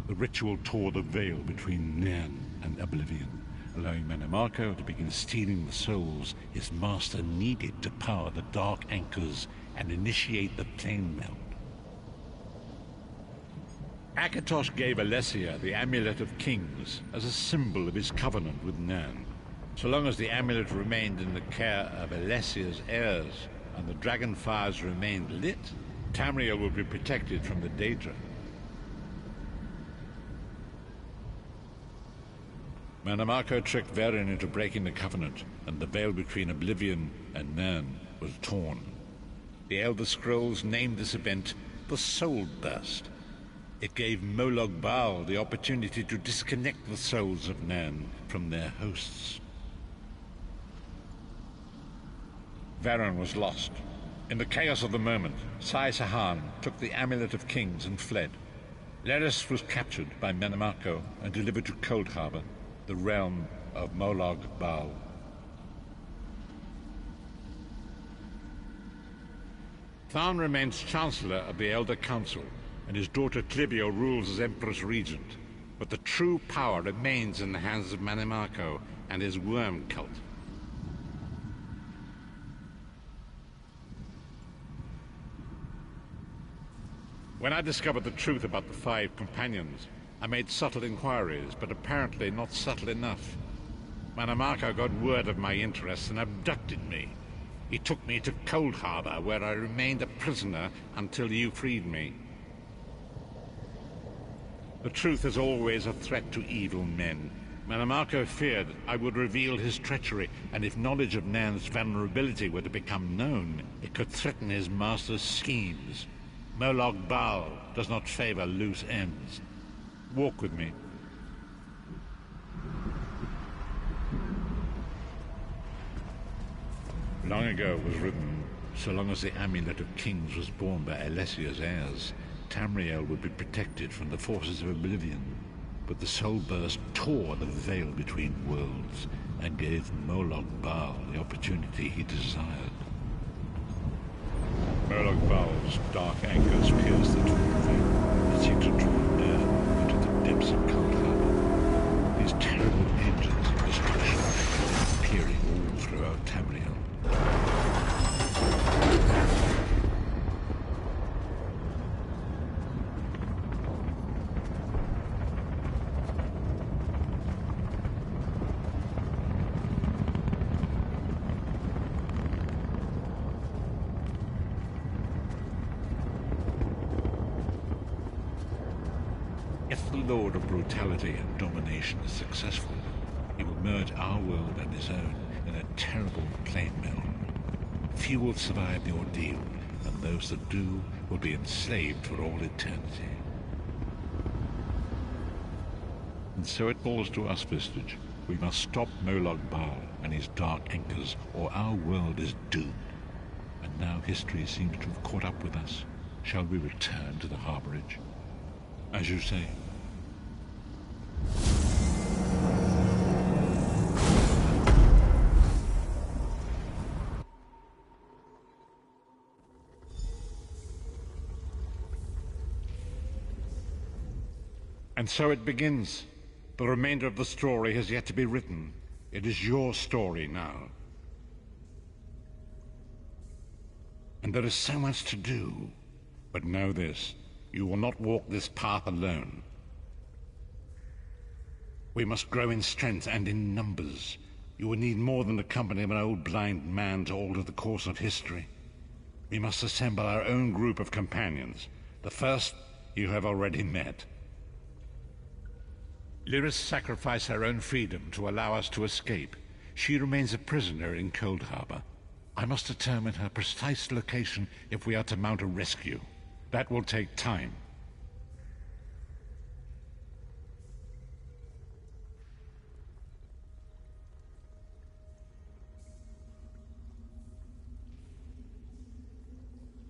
[SPEAKER 18] The ritual tore the veil between Nan and Oblivion, allowing Manimarco to begin stealing the souls his master needed to power the dark anchors and initiate the plane melt. Akatosh gave Alessia the Amulet of Kings as a symbol of his covenant with Nan. So long as the amulet remained in the care of Alessia's heirs and the dragon fires remained lit, Tamriel would be protected from the Daedra. Manimarco tricked Varen into breaking the covenant, and the veil between Oblivion and Nan was torn. The Elder Scrolls named this event the Soul Burst. It gave Moloch Baal the opportunity to disconnect the souls of Nan from their hosts. Varen was lost. In the chaos of the moment, Sai Sahan took the Amulet of Kings and fled. Leris was captured by Manimarco and delivered to ColdHarbour, the realm of Moloch Baal. Tharn remains Chancellor of the Elder Council, and his daughter Clibio rules as Empress Regent. But the true power remains in the hands of Manimarco and his worm cult. When I discovered the truth about the 5 companions, I made subtle inquiries, but apparently not subtle enough. Manimarco got word of my interests and abducted me. He took me to ColdHarbour, where I remained a prisoner until you freed me. The truth is always a threat to evil men. Manimarco feared I would reveal his treachery, and if knowledge of Nan's vulnerability were to become known, it could threaten his master's schemes. Moloch Baal does not favor loose ends. Walk with me. Long ago it was written, so long as the Amulet of Kings was borne by Alessia's heirs, Tamriel would be protected from the forces of Oblivion. But the Soul Burst tore the veil between worlds and gave Moloch Baal the opportunity he desired. Moloch Baal's dark anchors pierced the torn veil and seemed to draw near into the depths of ColdHarbour. These terrible engines of destruction appearing all throughout Tamriel. lord of brutality and domination is successful, he will merge our world and his own in a terrible plain mill. Few will survive the ordeal, and those that do will be enslaved for all eternity. And so it falls to us, Vistage. We must stop Molag Bal and his dark anchors, or our world is doomed. And now history seems to have caught up with us. Shall we return to the harborage? As you say. And so it begins. The remainder of the story has yet to be written. It is your story now. And there is so much to do. But know this, you will not walk this path alone. We must grow in strength and in numbers. You will need more than the company of an old blind man to alter the course of history. We must assemble our own group of companions. The first you have already met. Lyris sacrificed her own freedom to allow us to escape. She remains a prisoner in ColdHarbour. I must determine her precise location if we are to mount a rescue. That will take time.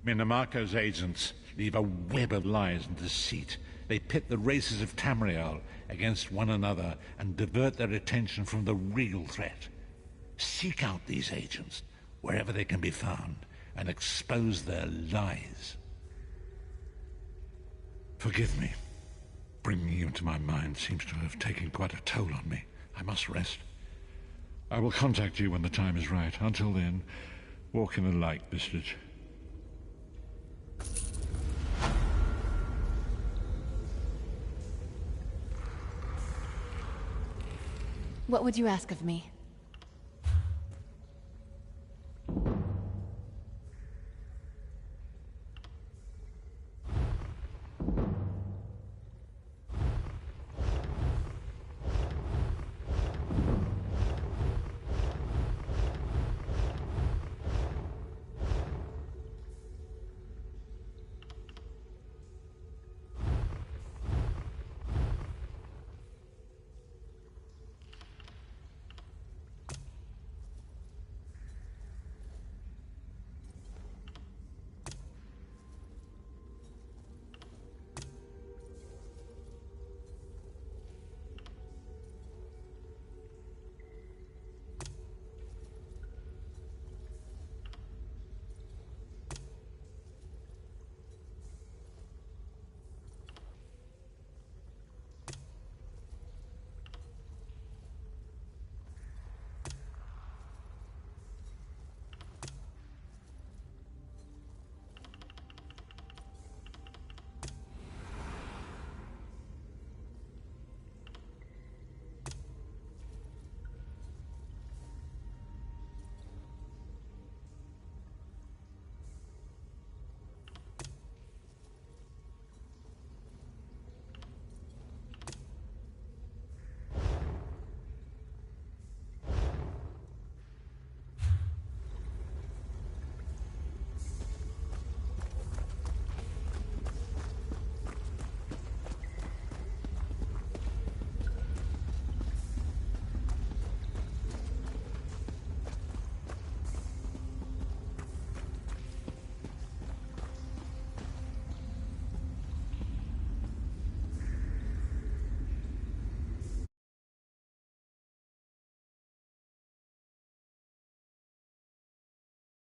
[SPEAKER 18] Minamarco's agents leave a web of lies and deceit. They pit the races of Tamriel against one another and divert their attention from the real threat. Seek out these agents, wherever they can be found, and expose their lies. Forgive me. Bringing you into my mind seems to have taken quite a toll on me. I must rest. I will contact you when the time is right. Until then, walk in the light, Vistage.
[SPEAKER 16] What would you ask of me?